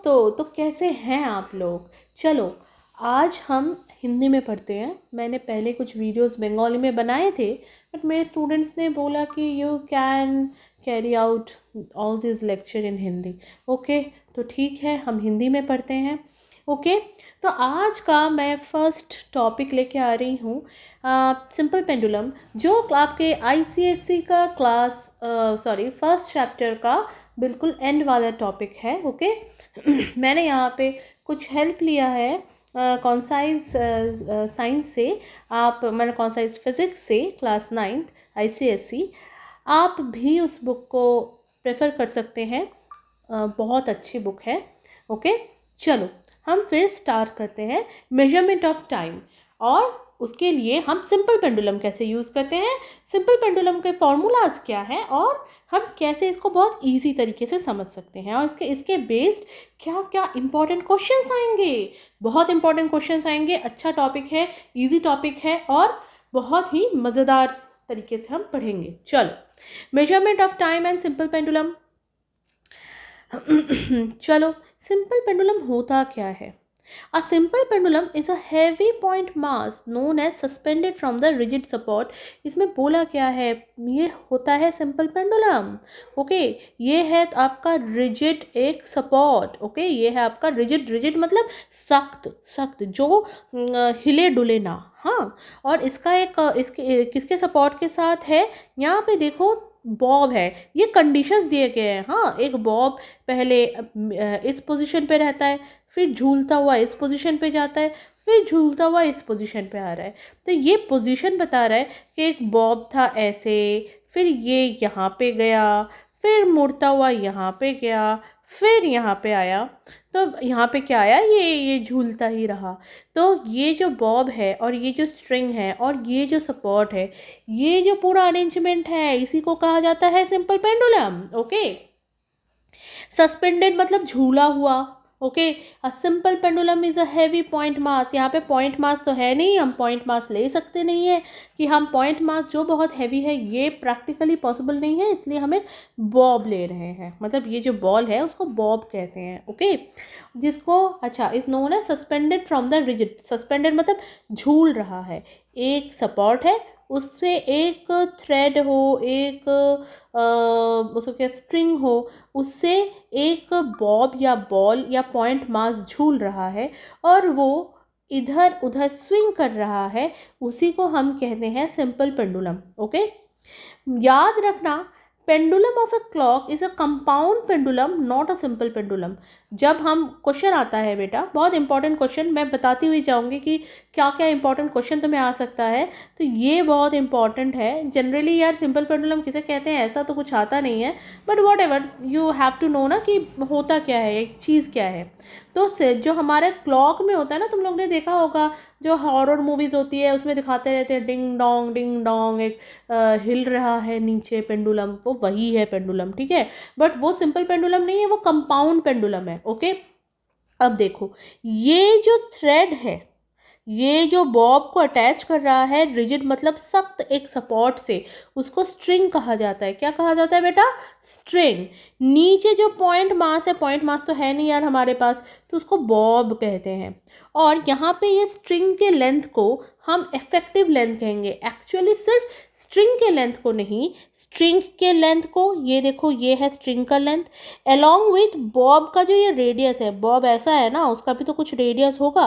दोस्तों, तो कैसे हैं आप लोग। चलो आज हम हिंदी में पढ़ते हैं। मैंने पहले कुछ वीडियोस बंगाली में बनाए थे, बट मेरे स्टूडेंट्स ने बोला कि you can carry out all this lecture in Hindi. Okay, तो ठीक है, हम हिंदी में पढ़ते हैं। ओके, तो आज का मैं फर्स्ट टॉपिक लेके आ रही हूँ सिंपल पेंडुलम, जो आपके आईसीएसई का क्लास फर्स्ट चैप्टर का बिल्कुल एंड वाला टॉपिक है। ओके मैंने यहाँ पे कुछ हेल्प लिया है कॉन्साइज साइंस से, आप मैंने कॉन्साइज फिज़िक्स से, क्लास 9th आईसीएसई। आप भी उस बुक को प्रेफर कर सकते हैं, बहुत अच्छी बुक है। ओके, चलो हम फिर स्टार्ट करते हैं मेजरमेंट ऑफ टाइम, और उसके लिए हम सिंपल पेंडुलम कैसे यूज़ करते हैं, सिंपल पेंडुलम के फॉर्मूलाज क्या हैं, और हम कैसे इसको बहुत इजी तरीके से समझ सकते हैं, और इसके बेस्ड क्या क्या इंपॉर्टेंट क्वेश्चंस आएंगे। बहुत इंपॉर्टेंट क्वेश्चंस आएंगे। अच्छा टॉपिक है, इजी टॉपिक है, और बहुत ही मज़ेदार तरीके से हम पढ़ेंगे। चलो, measurement of time and simple pendulum. चलो, सिंपल पेंडुलम होता क्या है। A simple pendulum is a heavy point mass known as suspended from the rigid support। इसमें बोला क्या है, ये होता है सिंपल पेंडुलम। ओके, ये है आपका रिजिड एक सपोर्ट। ओके, ये है आपका रिजिड मतलब सख्त जो हिले डुले ना। हाँ, और इसका एक इसके किसके सपोर्ट के साथ है, यहाँ पे देखो बॉब है। ये कंडीशंस दिए गए हैं। हाँ, एक बॉब पहले इस पोजीशन पे रहता है, फिर झूलता हुआ इस पोजीशन पे जाता है, फिर झूलता हुआ इस पोजीशन पे आ रहा है। तो ये पोजीशन बता रहा है कि एक बॉब था ऐसे, फिर ये यहाँ पे गया, फिर मुड़ता हुआ यहाँ पे गया, फिर यहाँ पे आया। तो यहाँ पे क्या आया, ये झूलता ही रहा। तो ये जो बॉब है, और ये जो स्ट्रिंग है, और ये जो सपोर्ट है, ये जो पूरा अरेंजमेंट है, इसी को कहा जाता है सिंपल पेंडुलम। ओके, सस्पेंडेड मतलब झूला हुआ। Okay, a simple pendulum is a heavy point mass. यहाँ पे पॉइंट मास तो है नहीं, हम पॉइंट मास ले सकते नहीं है कि हम पॉइंट मास जो बहुत हैवी है, ये प्रैक्टिकली पॉसिबल नहीं है, इसलिए हमें बॉब ले रहे हैं। मतलब ये जो बॉल है उसको बॉब कहते हैं। ओके, जिसको अच्छा इज नोन है suspended from the rigid. Suspended मतलब झूल रहा है, एक सपोर्ट है, उससे एक थ्रेड हो, एक उसको क्या स्ट्रिंग हो, उससे एक बॉब या बॉल या पॉइंट मास झूल रहा है, और वो इधर उधर स्विंग कर रहा है, उसी को हम कहते हैं सिंपल पेंडुलम। ओके, याद रखना, pendulum of a clock is a compound pendulum, not a simple pendulum. जब हम क्वेश्चन आता है बेटा, बहुत इंपॉर्टेंट क्वेश्चन, मैं बताती हुई जाऊंगी कि क्या क्या इंपॉर्टेंट क्वेश्चन तुम्हें आ सकता है, तो ये बहुत इंपॉर्टेंट है। जनरली यार सिंपल पेंडुलम किसे कहते हैं ऐसा तो कुछ आता नहीं है, but whatever you have to know ना कि होता क्या है, एक चीज़ क्या है। तो जो हमारे क्लॉक में होता है ना, तुम लोग ने देखा होगा जो हॉरर मूवीज़ होती है उसमें दिखाते रहते हैं डिंग डोंग एक हिल रहा है नीचे पेंडुलम, वो वही है पेंडुलम। ठीक है, बट वो सिंपल पेंडुलम नहीं है, वो कंपाउंड पेंडुलम है। ओके, अब देखो, ये जो थ्रेड है, ये जो बॉब को अटैच कर रहा है रिजिड मतलब सख्त एक सपोर्ट से, उसको स्ट्रिंग कहा जाता है। क्या कहा जाता है बेटा, स्ट्रिंग। नीचे जो पॉइंट मास है, पॉइंट मास तो है नहीं यार हमारे पास, तो उसको बॉब कहते हैं। और यहाँ पे ये स्ट्रिंग के लेंथ को हम इफेक्टिव लेंथ कहेंगे। एक्चुअली सिर्फ स्ट्रिंग के लेंथ को नहीं, स्ट्रिंग के लेंथ को, ये देखो ये है स्ट्रिंग का लेंथ, अलॉन्ग विथ बॉब का जो ये रेडियस है, बॉब ऐसा है ना, उसका भी तो कुछ रेडियस होगा,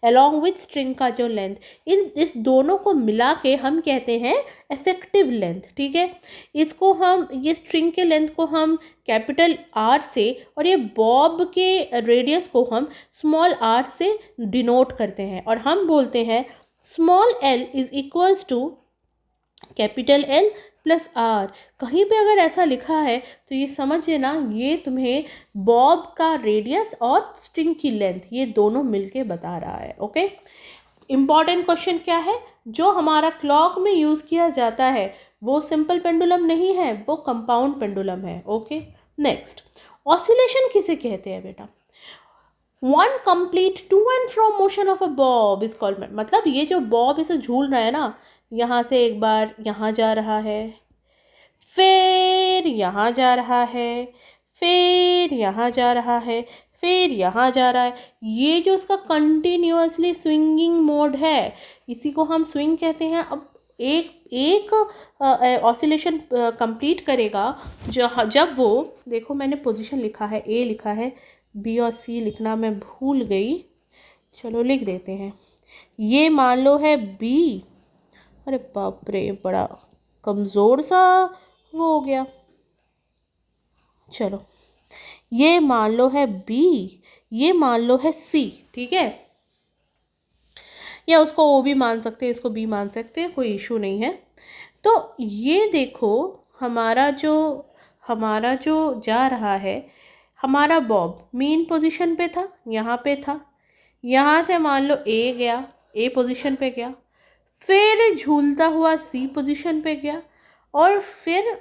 अलॉन्ग विथ स्ट्रिंग का जो लेंथ, इस दोनों को मिला के हम कहते हैं इफेक्टिव लेंथ। ठीक है, इसको हम, ये स्ट्रिंग के लेंथ को हम कैपिटल आर से, और ये बॉब के रेडियस को हम स्मॉल आर से डिनोट करते हैं, और हम बोलते हैं small L is equals to capital L plus R. कहीं पे अगर ऐसा लिखा है तो ये समझिए ना, ये तुम्हें बॉब का रेडियस और स्ट्रिंग की लेंथ ये दोनों मिलके बता रहा है। ओके, इम्पॉर्टेंट क्वेश्चन क्या है, जो हमारा क्लॉक में यूज़ किया जाता है वो सिंपल पेंडुलम नहीं है, वो कंपाउंड पेंडुलम है। ओके, नेक्स्ट, ऑसिलेशन किसे कहते हैं बेटा, one complete to and from motion of a bob is called, मतलब ये जो बॉब इसे झूल रहा है ना, यहाँ से एक बार यहाँ जा रहा है, फिर यहाँ जा रहा है, फिर यहाँ जा रहा है, फिर यहाँ जा रहा है। ये जो उसका कंटिन्यूअसली स्विंगिंग मोड है, इसी को हम स्विंग कहते हैं। अब एक ऑसिलेशन कंप्लीट करेगा जब वो, देखो मैंने पोजीशन लिखा है, ए लिखा है, बी और सी लिखना मैं भूल गई, चलो लिख देते हैं। ये मान लो है बी, अरे बाप रे बड़ा कमज़ोर सा वो हो गया, चलो ये मान लो है बी, ये मान लो है सी, ठीक है, या उसको ओ भी मान सकते हैं, इसको बी मान सकते हैं, कोई इशू नहीं है। तो ये देखो हमारा जो जा रहा है, हमारा बॉब मीन पोजीशन पे था, यहाँ पे था, यहाँ से मान लो ए गया, ए पोजीशन पे गया, फिर झूलता हुआ सी पोजीशन पे गया और फिर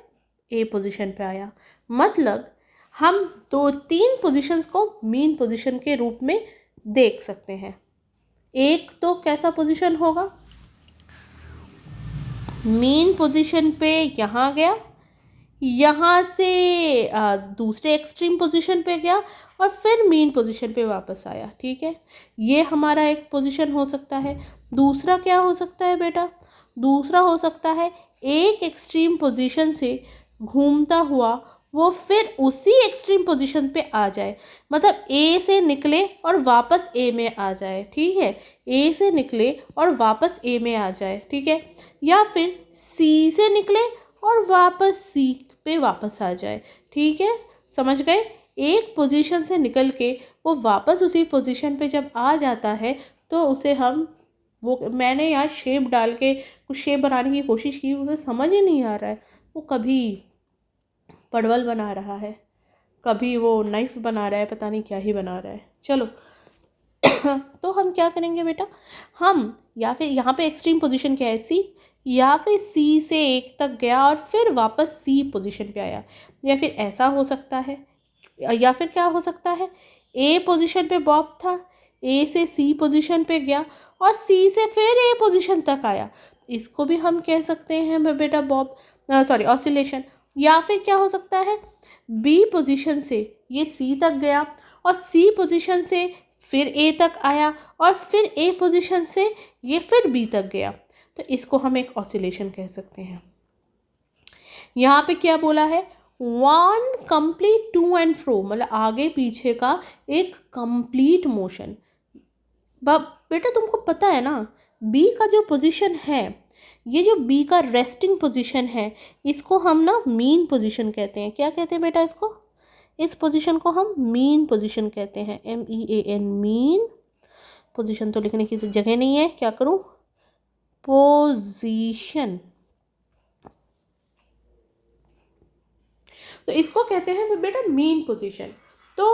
ए पोजीशन पे आया। मतलब हम 2-3 पोजीशंस को मीन पोजीशन के रूप में देख सकते हैं। एक तो कैसा पोजीशन होगा, मीन पोजीशन पे यहाँ गया, यहाँ से दूसरे एक्सट्रीम पोजीशन पे गया और फिर मीन पोजीशन पे वापस आया, ठीक है। ये हमारा एक पोजीशन हो सकता है। दूसरा क्या हो सकता है बेटा, दूसरा हो सकता है एक एक्सट्रीम पोजीशन से घूमता हुआ वो फिर उसी एक्सट्रीम पोजीशन पे आ जाए, मतलब ए से निकले और वापस ए में आ जाए, ठीक है, ए से निकले और वापस ए में आ जाए, ठीक है, या फिर सी से निकले और वापस सी पे वापस आ जाए, ठीक है, समझ गए। एक पोजीशन से निकल के वो वापस उसी पोजीशन पे जब आ जाता है तो उसे हम मैंने यार शेप डाल के कुछ शेप बनाने की कोशिश की, उसे समझ ही नहीं आ रहा है, वो कभी परवल बना रहा है, कभी वो नाइफ बना रहा है, पता नहीं क्या ही बना रहा है। चलो तो हम क्या करेंगे बेटा, हम या फिर यहाँ पे एक्सट्रीम पोजीशन क्या है सी, या फिर सी से एक तक गया और फिर वापस सी पोजीशन पे आया, या फिर ऐसा हो सकता है, या फिर क्या हो सकता है ए पोजीशन पे बॉब था, ए से सी पोजीशन पे गया और सी से फिर ए पोजीशन तक आया, इसको भी हम कह सकते हैं बेटा बॉब ऑसिलेशन। या फिर क्या हो सकता है, बी पोजीशन से ये सी तक गया और सी पोजीशन से फिर ए तक आया और फिर ए पोजीशन से ये फिर बी तक गया, तो इसको हम एक ऑसिलेशन कह सकते हैं। यहाँ पे क्या बोला है, one complete to and fro, मतलब आगे पीछे का एक कंप्लीट मोशन। बेटा तुमको पता है ना, बी का जो पोजीशन है, ये जो बी का रेस्टिंग पोजीशन है, इसको हम ना मीन पोजीशन कहते हैं। क्या कहते हैं बेटा इसको, इस पोजीशन को हम मीन पोजीशन कहते हैं, MEAN, मीन पोजीशन। तो लिखने की जगह नहीं है, क्या करूं, पोजीशन, तो इसको कहते हैं बेटा मीन पोजीशन। तो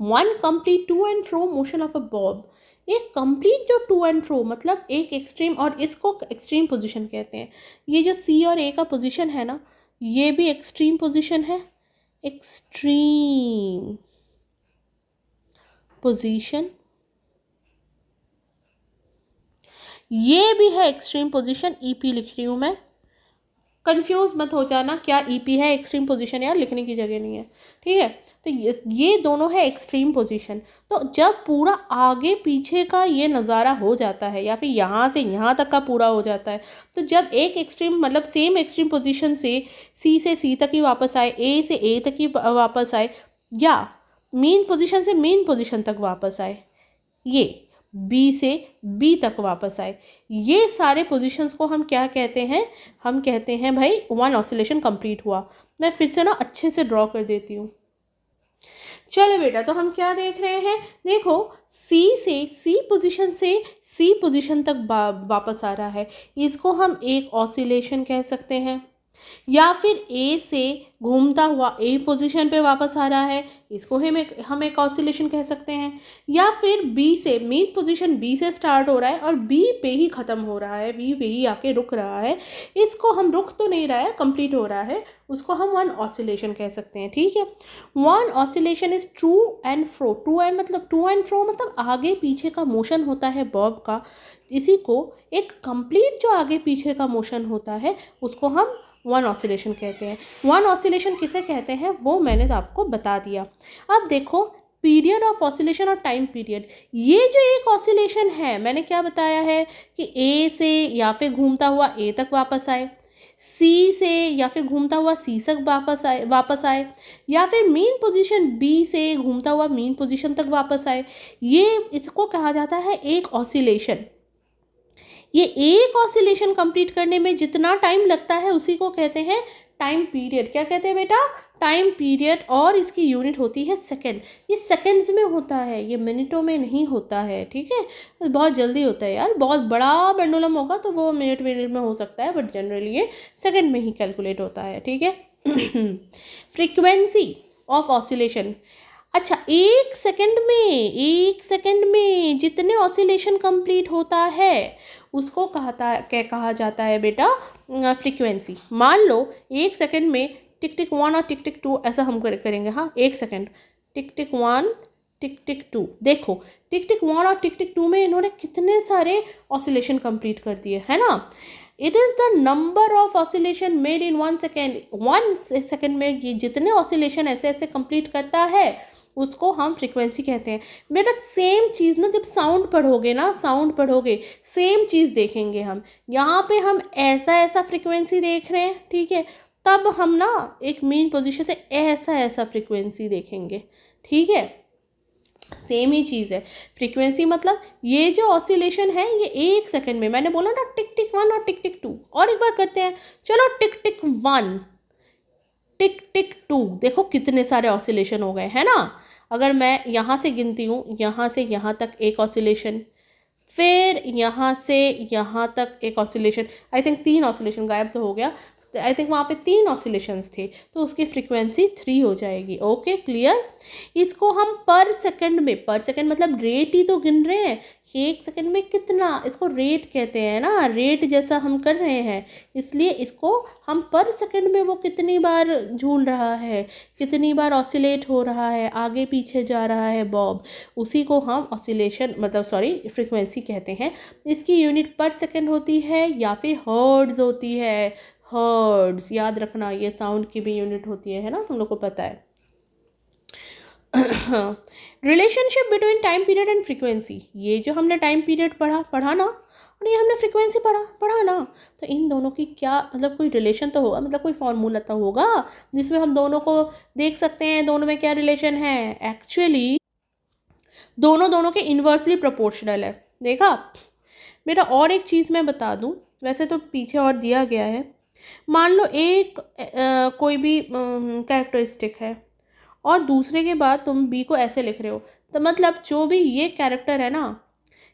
one complete to and fro motion of a bob, एक कंप्लीट जो टू एंड फ्रो मतलब एक एक्सट्रीम, और इसको एक्सट्रीम पोजीशन कहते हैं। ये जो सी और ए का पोजीशन है ना, ये भी एक्सट्रीम पोजीशन है, एक्सट्रीम पोजीशन, ये भी है एक्सट्रीम पोजीशन, EP लिख रही हूँ मैं, कंफ्यूज मत हो जाना क्या EP है एक्सट्रीम पोजीशन, यार लिखने की जगह नहीं है, ठीक है। तो ये दोनों है एक्सट्रीम पोजीशन। तो जब पूरा आगे पीछे का ये नज़ारा हो जाता है, या फिर यहाँ से यहाँ तक का पूरा हो जाता है, तो जब एक एक्सट्रीम मतलब सेम एक्सट्रीम पोजीशन से सी तक ही वापस आए, ए से ए तक ही वापस आए, या मीन पोजीशन से मीन पोजीशन तक वापस आए, ये बी से बी तक वापस आए, ये सारे पोजीशंस को हम क्या कहते हैं, हम कहते हैं भाई वन ऑसिलेशन कंप्लीट हुआ। मैं फिर से ना अच्छे से ड्रॉ कर देती हूँ। चलो बेटा, तो हम क्या देख रहे हैं, देखो सी से सी पोजीशन से सी पोजीशन तक वापस आ रहा है, इसको हम एक ऑसिलेशन कह सकते हैं। या फिर ए से घूमता हुआ ए पोजीशन पे वापस आ रहा है, इसको हम एक ऑसिलेशन कह सकते हैं। या फिर बी से मीन पोजीशन बी से स्टार्ट हो रहा है और बी पे ही ख़त्म हो रहा है, बी पे ही आके रुक रहा है, इसको हम रुक तो नहीं रहा है, कंप्लीट हो रहा है, उसको हम वन ऑसिलेशन कह सकते हैं, ठीक है। One oscillation is to and fro, to and fro मतलब आगे पीछे का मोशन होता है बॉब का, इसी को एक कंप्लीट जो आगे पीछे का मोशन होता है उसको हम वन ऑसिलेशन कहते हैं। वन ऑसिलेशन किसे कहते हैं वो मैंने आपको बता दिया। अब देखो पीरियड ऑफ ऑसिलेशन और टाइम पीरियड, ये जो एक ऑसिलेशन है मैंने क्या बताया है कि ए से या फिर घूमता हुआ ए तक वापस आए, सी से या फिर घूमता हुआ सी तक वापस आए या फिर मीन पोजीशन बी से घूमता हुआ मीन पोजीशन तक वापस आए, ये इसको कहा जाता है एक ऑसिलेशन। ये एक ऑसिलेशन कंप्लीट करने में जितना टाइम लगता है उसी को कहते हैं टाइम पीरियड। क्या कहते हैं बेटा? Time period. और इसकी यूनिट होती है सेकंड। ये सेकंड्स में होता है, ये मिनटों में नहीं होता है, ठीक है। बहुत जल्दी होता है यार, बहुत बड़ा पेंडुलम होगा तो वो मिनट में हो सकता है, बट जनरली ये सेकंड में ही कैलकुलेट होता है, ठीक है। फ्रीक्वेंसी ऑफ ऑसिलेशन, अच्छा एक सेकंड में जितने ऑसिलेशन कंप्लीट होता है उसको कहा जाता है बेटा फ्रीक्वेंसी। मान लो एक सेकंड में टिक टिक 1 और टिक टिक 2 ऐसा हम करेंगे। हाँ, एक सेकंड, टिक टिक 1 टिक टिक 2, देखो टिक टिक 1 और टिक टिक 2 में इन्होंने कितने सारे ऑसिलेशन कंप्लीट कर दिए, है ना। It is the number of oscillation made in 1 second. 1 second में ये जितने ऑसिलेशन ऐसे ऐसे कंप्लीट करता है उसको हम फ्रीक्वेंसी कहते हैं। बेटा सेम चीज़ ना, जब साउंड पढ़ोगे सेम चीज़ देखेंगे हम। यहाँ पे हम ऐसा फ्रीक्वेंसी देख रहे हैं, ठीक है, तब हम ना एक मीन पोजीशन से ऐसा फ्रीक्वेंसी देखेंगे, ठीक है। सेम ही चीज़ है फ्रीक्वेंसी, मतलब ये जो ऑसिलेशन है ये एक सेकंड में, मैंने बोला ना टिक टिक 1 और टिक टिक 2। और एक बार करते हैं, चलो टिक टिक 1 टिक टिक 2, देखो कितने सारे ऑसिलेशन हो गए, है ना। अगर मैं यहाँ से गिनती हूँ, यहाँ से यहाँ तक एक ऑसिलेशन, फिर यहाँ से यहाँ तक एक ऑसिलेशन, आई थिंक 3 ऑसिलेशन, गायब तो हो गया, आई थिंक वहाँ पे 3 ऑसिलेशंस थे, तो उसकी फ्रीक्वेंसी 3 हो जाएगी। Okay, clear. इसको हम पर सेकंड मतलब रेट ही तो गिन रहे हैं, एक सेकंड में कितना, इसको रेट कहते हैं ना, रेट जैसा हम कर रहे हैं, इसलिए इसको हम पर सेकंड में वो कितनी बार झूल रहा है, कितनी बार ऑसिलेट हो रहा है, आगे पीछे जा रहा है बॉब, उसी को हम ऑसिलेशन फ्रीक्वेंसी कहते हैं। इसकी यूनिट पर सेकंड होती है या फिर हर्ट्ज होती है। हर्ट्ज याद रखना, ये साउंड की भी यूनिट होती है ना, तुम लोग को पता है। Relationship between time period and frequency, ये जो हमने टाइम पीरियड पढ़ा ना, और ये हमने फ्रीक्वेंसी पढ़ा ना, तो इन दोनों की क्या मतलब कोई रिलेशन तो होगा, मतलब कोई फॉर्मूला तो होगा जिसमें हम दोनों को देख सकते हैं दोनों में क्या रिलेशन है। एक्चुअली दोनों के इन्वर्सली प्रोपोर्शनल है। देखा बेटा, और एक चीज़ मैं बता दूं, वैसे तो पीछे और दिया गया है। मान लो एक कोई भी कैरेक्टरिस्टिक है और दूसरे के बाद तुम बी को ऐसे लिख रहे हो, तो मतलब जो भी ये कैरेक्टर है ना,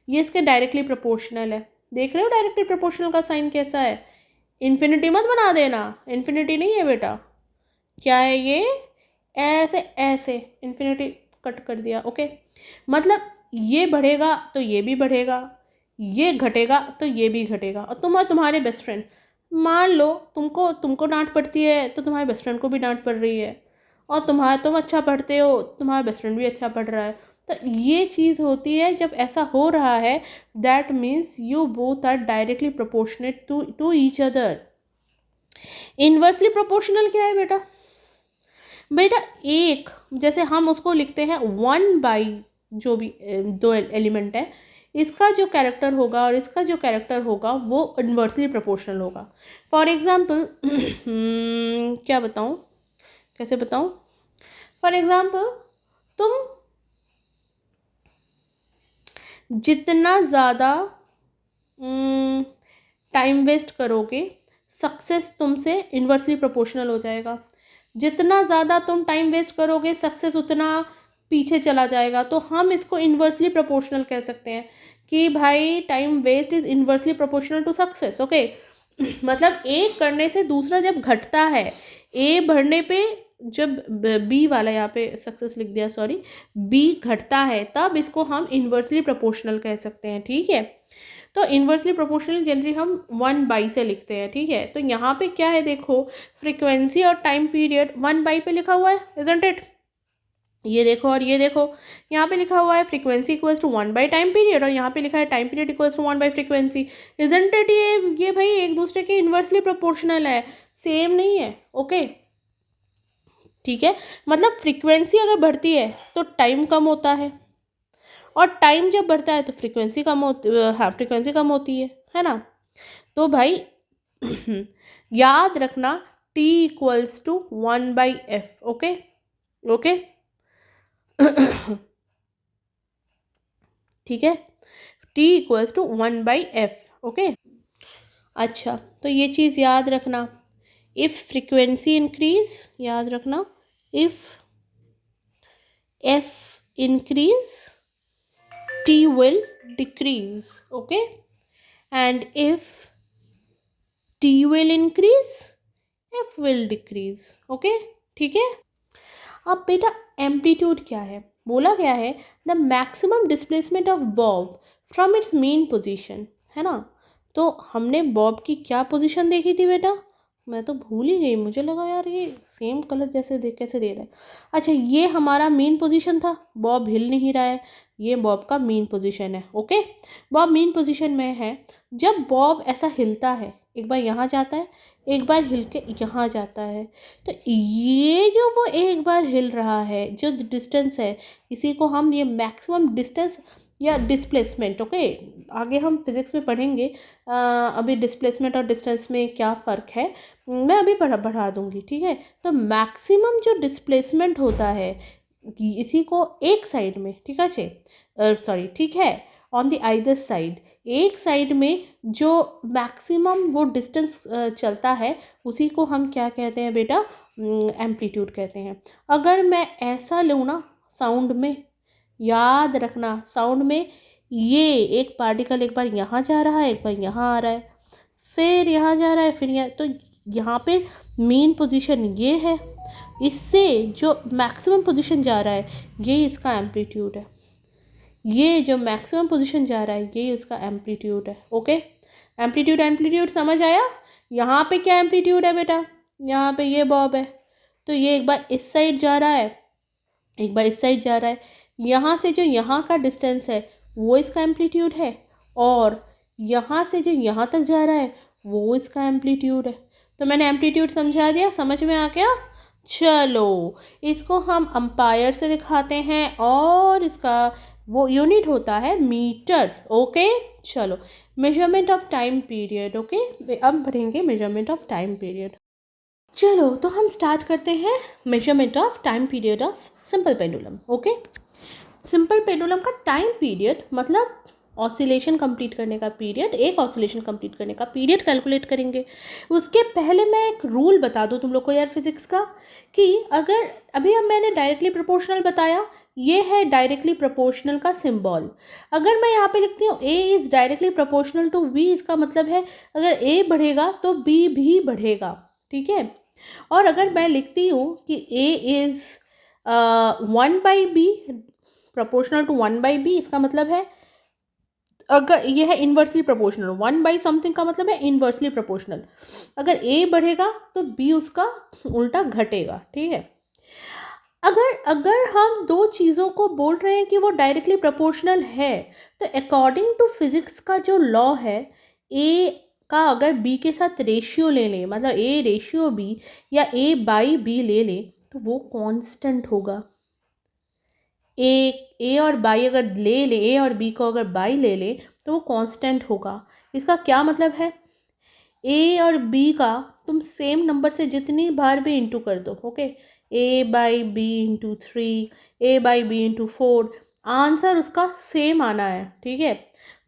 ये इसके डायरेक्टली प्रोपोर्शनल है। देख रहे हो डायरेक्टली प्रोपोर्शनल का साइन कैसा है? इन्फिनिटी मत बना देना, इन्फिनिटी नहीं है बेटा, क्या है ये, ऐसे इन्फिनिटी कट कर दिया। ओके, मतलब ये बढ़ेगा तो ये भी बढ़ेगा, ये घटेगा तो ये भी घटेगा। और तुम और तुम्हारे बेस्ट फ्रेंड, मान लो तुमको डांट पड़ती है तो तुम्हारे बेस्ट फ्रेंड को भी डांट पड़ रही है, और तुम अच्छा पढ़ते हो, तुम्हारा बेस्ट फ्रेंड भी अच्छा पढ़ रहा है। तो ये चीज़ होती है जब ऐसा हो रहा है, that means you both are directly proportionate to each other. Inversely proportional क्या है बेटा? एक जैसे हम उसको लिखते हैं 1/, जो भी दो एलिमेंट है, इसका जो कैरेक्टर होगा और इसका जो कैरेक्टर होगा वो इन्वर्सली प्रोपोर्शनल होगा। फॉर एग्जाम्पल क्या बताऊँ, कैसे बताऊँ? फॉर एग्जाम्पल तुम जितना ज़्यादा टाइम वेस्ट करोगे, सक्सेस तुमसे इन्वर्सली प्रोपोर्शनल हो जाएगा। जितना ज़्यादा तुम टाइम वेस्ट करोगे, सक्सेस उतना पीछे चला जाएगा। तो हम इसको इन्वर्सली प्रोपोर्शनल कह सकते हैं कि भाई time waste is inversely proportional to success. Okay, मतलब एक करने से दूसरा जब घटता है, ए बढ़ने पे जब बी वाला, यहाँ पे सक्सेस लिख दिया सॉरी, बी घटता है, तब इसको हम इन्वर्सली प्रोपोर्शनल कह सकते हैं, ठीक है। तो इन्वर्सली प्रोपोर्शनल जनरली हम 1/, से लिखते हैं, ठीक है। तो यहाँ पे क्या है देखो, फ्रीक्वेंसी और टाइम पीरियड 1/, पे लिखा हुआ है, इजंट इट? ये देखो और ये देखो, यहाँ पे लिखा हुआ है frequency equals to 1 time period, और यहाँ पे लिखा है time period equals to 1 frequency. Isn't it, ये भाई एक दूसरे के इन्वर्सली प्रोपोर्शनल है, सेम नहीं है। ओके ठीक है, मतलब फ्रीक्वेंसी अगर बढ़ती है तो टाइम कम होता है, और टाइम जब बढ़ता है तो फ्रीक्वेंसी कम होती, हाँ फ्रीक्वेंसी कम होती है ना। तो भाई याद रखना t equals to 1/f। Okay okay ठीक है, t equals to 1/f। Okay अच्छा, तो ये चीज़ याद रखना, इफ़ फ्रीक्वेंसी इंक्रीज, याद रखना if f increase t will decrease। okay, and if t will increase f will decrease। okay ठीक है। अब बेटा एम्पलीट्यूड क्या है, बोला गया है the maximum displacement of Bob from its main position, है ना। तो हमने बॉब की क्या पोजीशन देखी थी बेटा, मैं तो भूल ही गई, मुझे लगा यार ये सेम कलर जैसे देख कैसे दे रहा है। अच्छा, ये हमारा मेन पोजीशन था, बॉब हिल नहीं रहा है, ये बॉब का मेन पोजीशन है। ओके, बॉब मेन पोजीशन में है। जब बॉब ऐसा हिलता है, एक बार यहाँ जाता है, एक बार हिल के यहाँ जाता है, तो ये जो वो एक बार हिल रहा है जो डिस्टेंस है, इसी को हम ये मैक्सिमम डिस्टेंस या डिस्प्लेसमेंट। ओके, आगे हम फिज़िक्स में पढ़ेंगे, अभी डिस्प्लेसमेंट और डिस्टेंस में क्या फ़र्क है मैं अभी बढ़ा दूँगी। ठीक है, तो मैक्सिमम जो डिस्प्लेसमेंट होता है इसी को एक साइड में, ठीक है सॉरी ठीक है, ऑन द आइदर साइड, एक साइड में जो मैक्सिमम वो डिस्टेंस चलता है उसी को हम क्या कहते हैं बेटा, एम्पलीट्यूड कहते हैं। अगर मैं ऐसा लूँ ना साउंड में, याद रखना साउंड में ये एक पार्टिकल एक बार यहाँ जा रहा है, एक बार यहाँ आ रहा है, फिर यहाँ जा रहा है, फिर यहाँ, तो यहाँ पे मेन पोजीशन ये है, इससे जो मैक्सिमम पोजीशन जा रहा है ये इसका एम्पलीट्यूड है, ये जो मैक्सिमम पोजीशन जा रहा है ये उसका एम्पलीट्यूड है। ओके, एम्पलीट्यूड एम्पलीट्यूड समझ आया। यहाँ पे क्या एम्पलीट्यूड है बेटा, यहाँ पे ये बॉब है, तो ये एक बार इस साइड जा रहा है, एक बार इस साइड जा रहा है, यहाँ से जो यहाँ का डिस्टेंस है वो इसका एम्पलीट्यूड है, और यहाँ से जो यहाँ तक जा रहा है वो इसका एम्पलीट्यूड है। तो मैंने एम्पलीट्यूड समझा दिया, समझ में आ गया। चलो इसको हम अम्पायर से दिखाते हैं, और इसका वो यूनिट होता है मीटर। ओके चलो, measurement of time period. Okay, अब पढ़ेंगे मेजरमेंट ऑफ टाइम पीरियड। चलो तो हम स्टार्ट करते हैं measurement of time period of simple pendulum. Okay, simple pendulum का टाइम पीरियड मतलब ऑसिलेशन कंप्लीट करने का पीरियड, एक ऑसिलेशन कंप्लीट करने का पीरियड कैलकुलेट करेंगे। उसके पहले मैं एक रूल बता दूं तुम लोग को यार फिजिक्स का, कि अगर अभी अब मैंने डायरेक्टली प्रोपोर्शनल बताया, ये है डायरेक्टली प्रोपोर्शनल का सिंबल। अगर मैं यहाँ पे लिखती हूँ A is directly proportional to B, इसका मतलब है अगर ए बढ़ेगा तो बी भी बढ़ेगा। ठीक है, और अगर मैं लिखती हूँ कि A is 1/b, proportional to 1/b, इसका मतलब है अगर ये है इन्वर्सली प्रोपोर्शनल, 1/समथिंग का मतलब है इन्वर्सली प्रोपोर्शनल, अगर ए बढ़ेगा तो बी उसका उल्टा घटेगा। ठीक है, अगर अगर हम दो चीज़ों को बोल रहे हैं कि वो डायरेक्टली प्रोपोर्शनल है, तो अकॉर्डिंग टू फिजिक्स का जो लॉ है, ए का अगर बी के साथ रेशियो ले लें, मतलब ए रेशियो बी या ए बाई बी ले लें, तो वो कांस्टेंट होगा। ए और बाई अगर ले ले, ए और बी को अगर बाई ले ले तो वो कांस्टेंट होगा। इसका क्या मतलब है, ए और बी का तुम सेम नंबर से जितनी बार भी इंटू कर दो। Okay, A by B into 3, A by B into 4, answer उसका सेम आना है। ठीक है,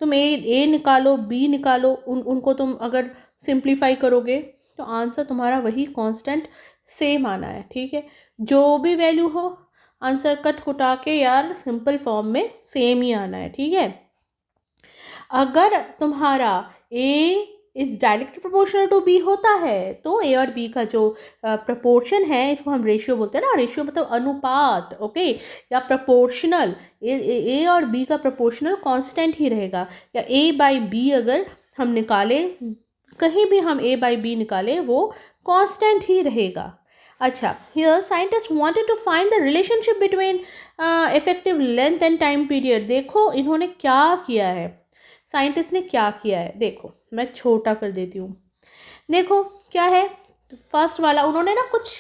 तुम ए निकालो बी निकालो, उनको तुम अगर सिंप्लीफाई करोगे तो आंसर तुम्हारा वही कांस्टेंट सेम आना है। ठीक है, जो भी वैल्यू हो आंसर कट कुटा के यार सिंपल फॉर्म में सेम ही आना है। ठीक है, अगर तुम्हारा A is directly proportional to B होता है तो ए और बी का जो प्रपोर्शन है, इसको हम रेशियो बोलते हैं ना, रेशियो मतलब अनुपात। ओके, या प्रपोर्शनल, ए और बी का प्रपोर्शनल कांस्टेंट ही रहेगा। या ए बाई बी अगर हम निकालें, कहीं भी हम ए बाई बी निकालें वो कांस्टेंट ही रहेगा। अच्छा, here scientist wanted to find the relationship between effective length and time period. देखो इन्होंने क्या किया है, साइंटिस्ट ने क्या किया है, देखो मैं छोटा कर देती हूँ। देखो क्या है, फर्स्ट वाला उन्होंने ना कुछ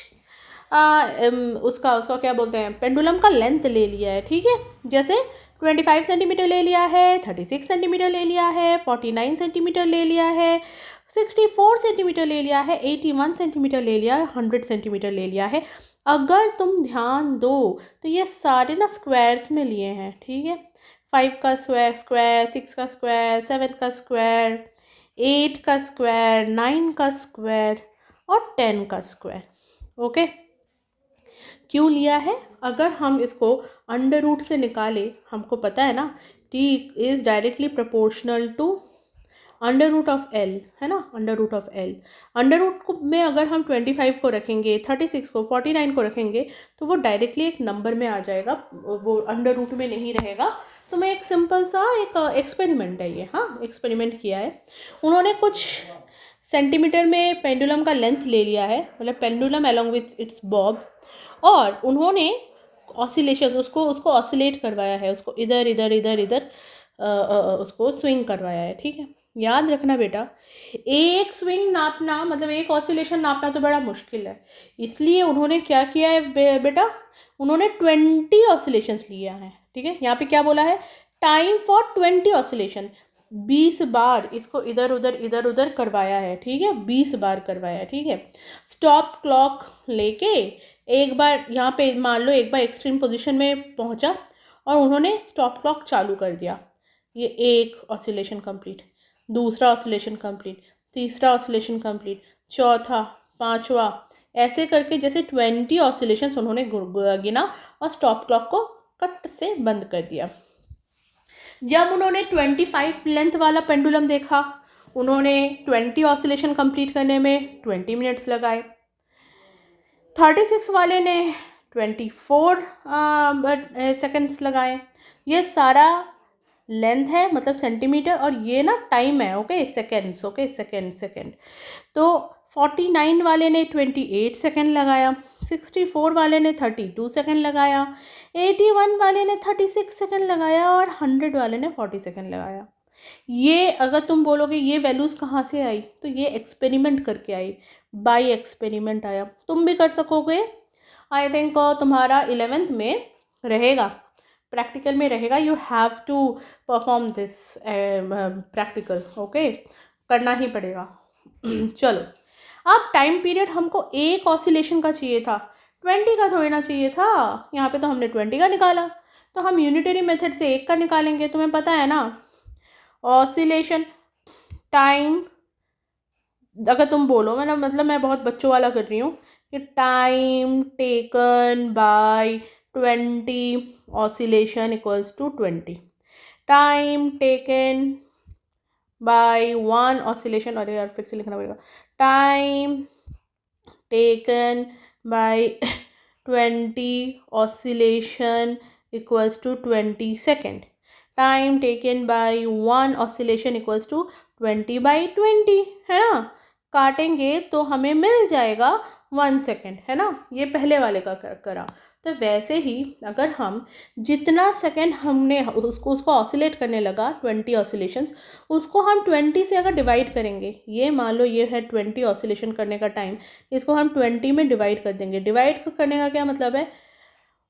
उसका उसका क्या बोलते हैं, पेंडुलम का लेंथ ले लिया है, ठीक है। जैसे 25 सेंटीमीटर ले लिया है, 36 सेंटीमीटर ले लिया है, 49 सेंटीमीटर ले लिया है, 64 सेंटीमीटर ले लिया है, 81 सेंटीमीटर ले लिया है, 100 सेंटीमीटर ले लिया है। अगर तुम ध्यान दो तो ये सारे ना स्क्वायर्स में लिए हैं, ठीक है। 5 का स्क्वायर, 6 का स्क्वायर, 7 का स्क्वायर, 8 का स्क्वायर, 9 का स्क्वायर और 10 का स्क्वायर। ओके, क्यों लिया है? अगर हम इसको अंडर रूट से निकालें, हमको पता है ना t is directly proportional to under root of l, है ना, under root of l। Under root को में अगर हम 25 को रखेंगे, 36 को, 49 को रखेंगे तो वो डायरेक्टली एक नंबर में आ जाएगा, वो अंडर रूट में नहीं रहेगा। तो मैं एक सिंपल सा एक एक्सपेरिमेंट है ये, हाँ एक्सपेरिमेंट किया है उन्होंने। कुछ सेंटीमीटर में पेंडुलम का लेंथ ले लिया है, मतलब pendulum along with its Bob, और उन्होंने ऑसिलेशन उसको ऑसिलेट करवाया है, उसको इधर इधर इधर इधर उसको स्विंग करवाया है, ठीक है। याद रखना बेटा, एक स्विंग नापना मतलब एक ऑसिलेशन नापना तो बड़ा मुश्किल है, इसलिए उन्होंने क्या किया है बेटा, उन्होंने 20 ऑसिलेशंस लिया है, ठीक है। यहाँ पे क्या बोला है, टाइम फॉर 20 ऑसिलेशन, 20 बार इसको इधर उधर करवाया है, ठीक है, 20 बार करवाया है, ठीक है। स्टॉप क्लॉक लेके एक बार यहाँ पे मान लो एक बार एक्सट्रीम पोजीशन में पहुँचा और उन्होंने स्टॉप क्लॉक चालू कर दिया, ये एक ऑसिलेशन कंप्लीट, दूसरा ऑसिलेशन कंप्लीट, तीसरा ऑसिलेशन कंप्लीट, चौथा, पांचवा, ऐसे करके जैसे 20 ऑसिलेशंस उन्होंने गिना और स्टॉप क्लॉक को कट से बंद कर दिया। जब उन्होंने 25 लेंथ वाला पेंडुलम देखा, उन्होंने 20 ऑसिलेशन कंप्लीट करने में 20 मिनट्स लगाए। 36 वाले ने 24 सेकंड्स लगाए। ये सारा लेंथ है मतलब सेंटीमीटर, और ये ना टाइम है, ओके सेकेंड्स, ओके सेकेंड। तो 49 वाले ने 28 सेकेंड लगाया, 64 वाले ने 32 सेकेंड लगाया, 81 वाले ने 36 सेकेंड लगाया और 100 वाले ने 40 सेकेंड लगाया। ये अगर तुम बोलोगे ये वैल्यूज़ कहाँ से आई, तो ये एक्सपेरिमेंट करके आई, बाय एक्सपेरिमेंट आया। तुम भी कर सकोगे, आई थिंक तुम्हारा 11th में रहेगा, प्रैक्टिकल में रहेगा, you have to perform this practical, okay करना ही पड़ेगा। चलो, अब टाइम पीरियड हमको एक ऑसिलेशन का चाहिए था, 20 का थोड़ी ना चाहिए था। यहाँ पे तो हमने 20 का निकाला, तो हम यूनिटरी मेथड से एक का निकालेंगे। तुम्हें पता है ना ऑसिलेशन टाइम, अगर तुम बोलो मतलब मैं बहुत बच्चों वाला कर रही हूँ कि time taken by 20 oscillation equals to 20, time taken by 1 oscillation, अरे यार फिर से लिखना पड़ेगा, time taken by 20 oscillation equals to 20 second, time taken by 1 oscillation equals to 20/20, है ना। काटेंगे तो हमें मिल जाएगा 1 सेकेंड, है ना। ये पहले वाले का करा। तो वैसे ही अगर हम जितना सेकेंड हमने उसको ऑसिलेट करने लगा 20 ऑसिलेशंस, उसको हम 20 से अगर डिवाइड करेंगे, ये मान लो ये है 20 ऑसिलेशन करने का टाइम, इसको हम 20 में डिवाइड कर देंगे। डिवाइड करने का क्या मतलब है,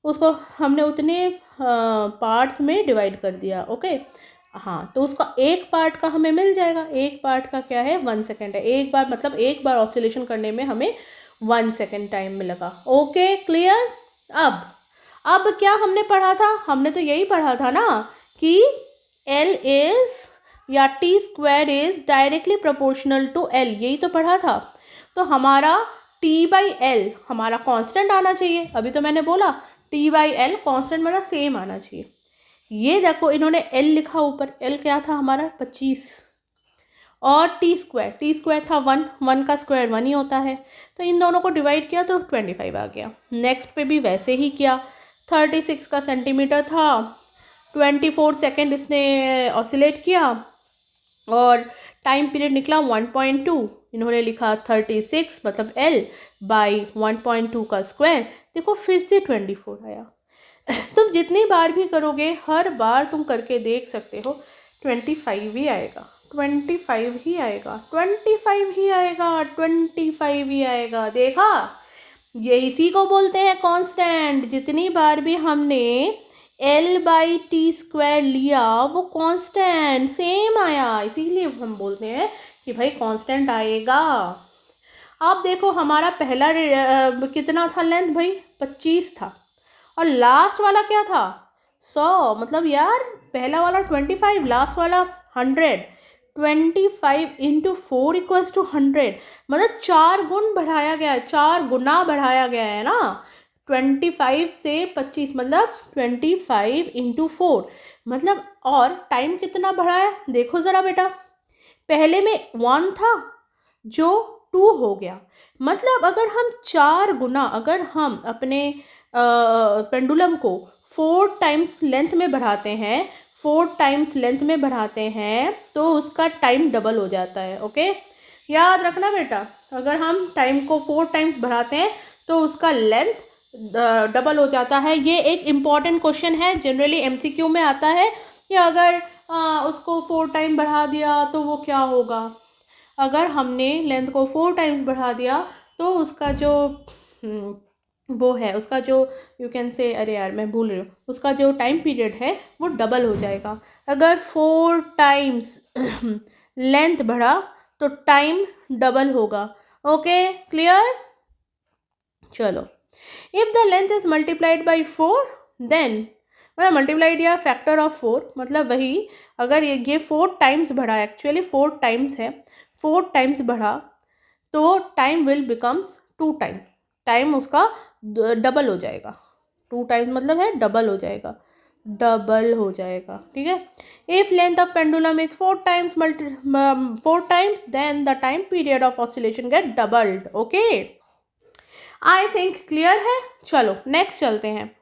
उसको हमने उतने पार्ट्स में डिवाइड कर दिया, ओके। हाँ, तो उसका एक पार्ट का हमें मिल जाएगा, एक पार्ट का क्या है 1 सेकेंड है, एक बार मतलब एक बार ऑसिलेशन करने में हमें 1 सेकेंड टाइम में लगा, ओके क्लियर। अब क्या हमने पढ़ा था, हमने तो यही पढ़ा था ना कि L इज या T square is directly proportional to L, यही तो पढ़ा था। तो हमारा T/L हमारा कांस्टेंट आना चाहिए, अभी तो मैंने बोला T/L कांस्टेंट मतलब सेम आना चाहिए। ये देखो इन्होंने L लिखा ऊपर, L क्या था हमारा 25, और टी स्क्वायर था 1 का स्क्वायर 1 ही होता है, तो इन दोनों को डिवाइड किया तो 25 आ गया। नेक्स्ट पे भी वैसे ही किया, 36 का सेंटीमीटर था, 24 सेकेंड इसने ऑसिलेट किया और टाइम पीरियड निकला 1.2, इन्होंने लिखा 36 मतलब L बाई 1.2 का स्क्वायर, देखो फिर से 24 आया। तुम जितनी बार भी करोगे हर बार तुम करके देख सकते हो 25 ही आएगा, 25 ही आएगा, 25 ही आएगा, 25 ही आएगा। देखा, ये इसी को बोलते हैं कांस्टेंट। जितनी बार भी हमने L/T² लिया वो कांस्टेंट सेम आया, इसीलिए हम बोलते हैं कि भाई कांस्टेंट आएगा। आप देखो हमारा पहला कितना था लेंथ भाई, 25 था, और लास्ट वाला क्या था 100, मतलब यार पहला वाला 25, लास्ट वाला 100, 25 इंटू 4 इक्वल्स टू 100, मतलब 4 गुण बढ़ाया गया है, 4 गुना बढ़ाया गया है ना। 25 से 25 मतलब 25 इंटू 4 मतलब, और टाइम कितना बढ़ाया देखो ज़रा बेटा, पहले में 1 था जो 2 हो गया, मतलब अगर हम 4 गुना, अगर हम अपने पेंडुलम को 4 टाइम्स लेंथ में बढ़ाते हैं, 4 टाइम्स लेंथ में बढ़ाते हैं तो उसका टाइम डबल हो जाता है। ओके, याद रखना बेटा, अगर हम टाइम को 4 टाइम्स बढ़ाते हैं तो उसका लेंथ डबल हो जाता है। ये एक इम्पॉर्टेंट क्वेश्चन है, जनरली एमसीक्यू में आता है कि अगर उसको 4 टाइम बढ़ा दिया तो वो क्या होगा। अगर हमने लेंथ को 4 टाइम्स बढ़ा दिया तो उसका जो वो है, उसका जो यू कैन से, अरे यार मैं भूल रही हूँ, उसका जो टाइम पीरियड है वो डबल हो जाएगा। अगर 4 टाइम्स लेंथ बढ़ा तो टाइम डबल होगा। Okay, clear. चलो, if the length is multiplied by 4 then, मतलब मल्टीप्लाइड या फैक्टर ऑफ 4, मतलब वही, अगर ये 4 टाइम्स बढ़ा, एक्चुअली 4 टाइम्स है, 4 टाइम्स बढ़ा तो time will becomes 2 time, time उसका डबल हो जाएगा। 2 टाइम्स मतलब है डबल हो जाएगा, डबल हो जाएगा, ठीक है। If length of pendulum is 4 times 4 times then the time period of oscillation get doubled. Okay, I think clear है। चलो नेक्स्ट चलते हैं।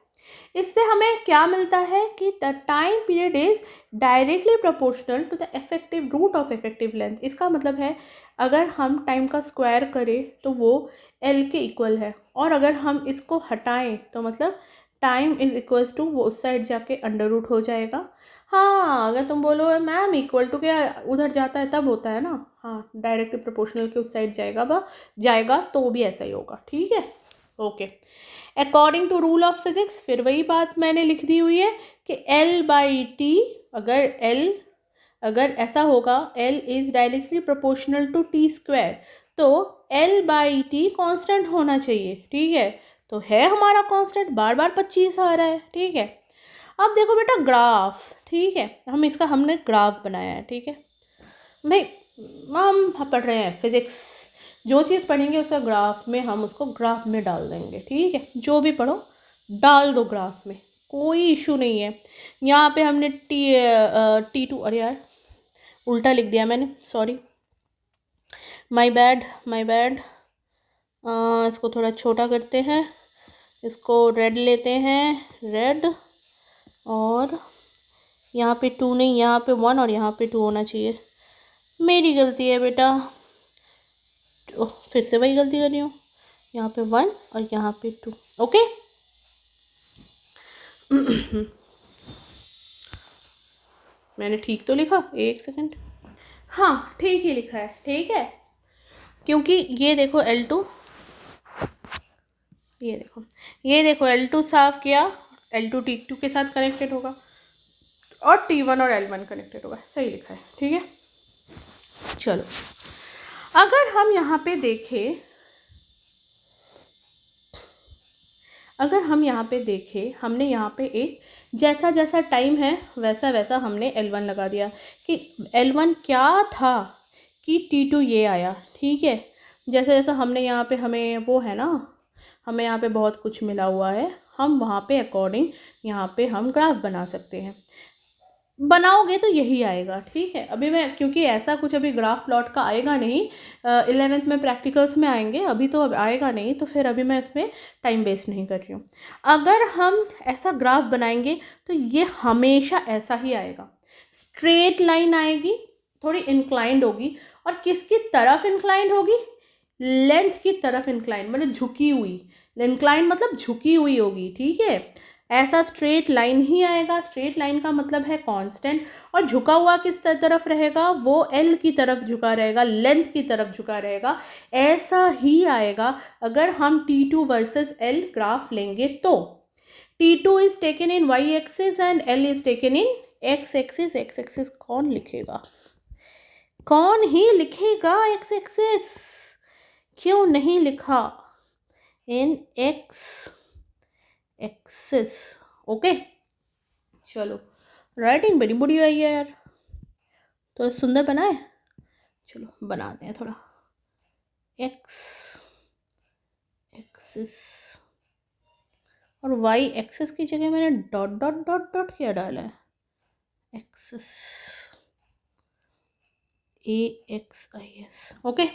इससे हमें क्या मिलता है कि the time period is directly proportional to the effective root of effective length. इसका मतलब है अगर हम टाइम का स्क्वायर करें तो वो L के इक्वल है, और अगर हम इसको हटाएं तो मतलब टाइम इज इक्वल्स टू, वो उस साइड जाके अंडर रूट हो जाएगा। हाँ, अगर तुम बोलो मैम इक्वल टू क्या उधर जाता है तब होता है ना, हाँ डायरेक्टली प्रोपोर्शनल के उस साइड जाएगा तो भी ऐसा ही होगा, ठीक है। Okay, according to rule of physics, फिर वही बात मैंने लिख दी हुई है कि L/T, अगर ऐसा होगा L is directly proportional to T² तो L/T कांस्टेंट होना चाहिए, ठीक है। तो है हमारा कांस्टेंट, बार बार 25 आ रहा है, ठीक है। अब देखो बेटा ग्राफ, ठीक है, हमने ग्राफ बनाया है, ठीक है भाई। हम पढ़ रहे हैं फिजिक्स, जो चीज़ पढ़ेंगे उसका ग्राफ में, हम उसको ग्राफ में डाल देंगे, ठीक है। जो भी पढ़ो डाल दो ग्राफ में, कोई इशू नहीं है। यहाँ पे हमने T2, अरे यार उल्टा लिख दिया मैंने, सॉरी, माय बैड। इसको थोड़ा छोटा करते हैं, इसको रेड लेते हैं, रेड, और यहाँ पे 2 नहीं, यहाँ पे 1 और यहाँ पे 2 होना चाहिए। मेरी गलती है बेटा, फिर से वही गलती कर रही हूँ, यहाँ पे 1 और यहाँ पे 2। ओके, मैंने ठीक तो लिखा, एक सेकंड, हाँ ठीक ही लिखा है, ठीक है। क्योंकि ये देखो L2, ये देखो L2 साफ किया, L2 T2 के साथ कनेक्टेड होगा और T1 और L1 कनेक्टेड होगा, सही लिखा है, ठीक है। चलो, अगर हम यहाँ पे देखें, हमने यहाँ पे एक जैसा टाइम है वैसा वैसा हमने L1 लगा दिया कि L1 क्या था कि T2 ये आया, ठीक है। जैसा हमने यहाँ पे, हमें वो है ना, हमें यहाँ पे बहुत कुछ मिला हुआ है, हम वहाँ पे अकॉर्डिंग यहाँ पे हम ग्राफ बना सकते हैं। बनाओगे तो यही आएगा, ठीक है। अभी मैं, क्योंकि ऐसा कुछ अभी ग्राफ प्लॉट का आएगा नहीं, 11th में प्रैक्टिकल्स में आएंगे, अभी तो अब आएगा नहीं, तो फिर अभी मैं इसमें टाइम वेस्ट नहीं कर रही हूँ। अगर हम ऐसा ग्राफ बनाएंगे तो ये हमेशा ऐसा ही आएगा, स्ट्रेट लाइन आएगी, थोड़ी इंक्लाइंड होगी, और किसकी तरफ इंक्लाइंड होगी, लेंथ की तरफ इंक्लाइंड, मतलब झुकी हुई, इंक्लाइंड मतलब झुकी हुई होगी, ठीक है। ऐसा स्ट्रेट लाइन ही आएगा, स्ट्रेट लाइन का मतलब है कांस्टेंट, और झुका हुआ किस तरफ रहेगा, वो एल की तरफ झुका रहेगा, लेंथ की तरफ झुका रहेगा। ऐसा ही आएगा अगर हम T2 वर्सेस L ग्राफ लेंगे तो T2 is taken in y axis and L is taken in x axis. x axis कौन लिखेगा, कौन ही लिखेगा x एक्सिस, क्यों नहीं लिखा, इन x एक्सिस। ओके चलो, राइटिंग बड़ी बुरी आई है यार, तो सुंदर बना है, चलो बनाते हैं थोड़ा। x एक्सिस और y एक्सिस की जगह मैंने डॉट डॉट डॉट डॉट क्या डाला है, एक्सिस AXIS। ओके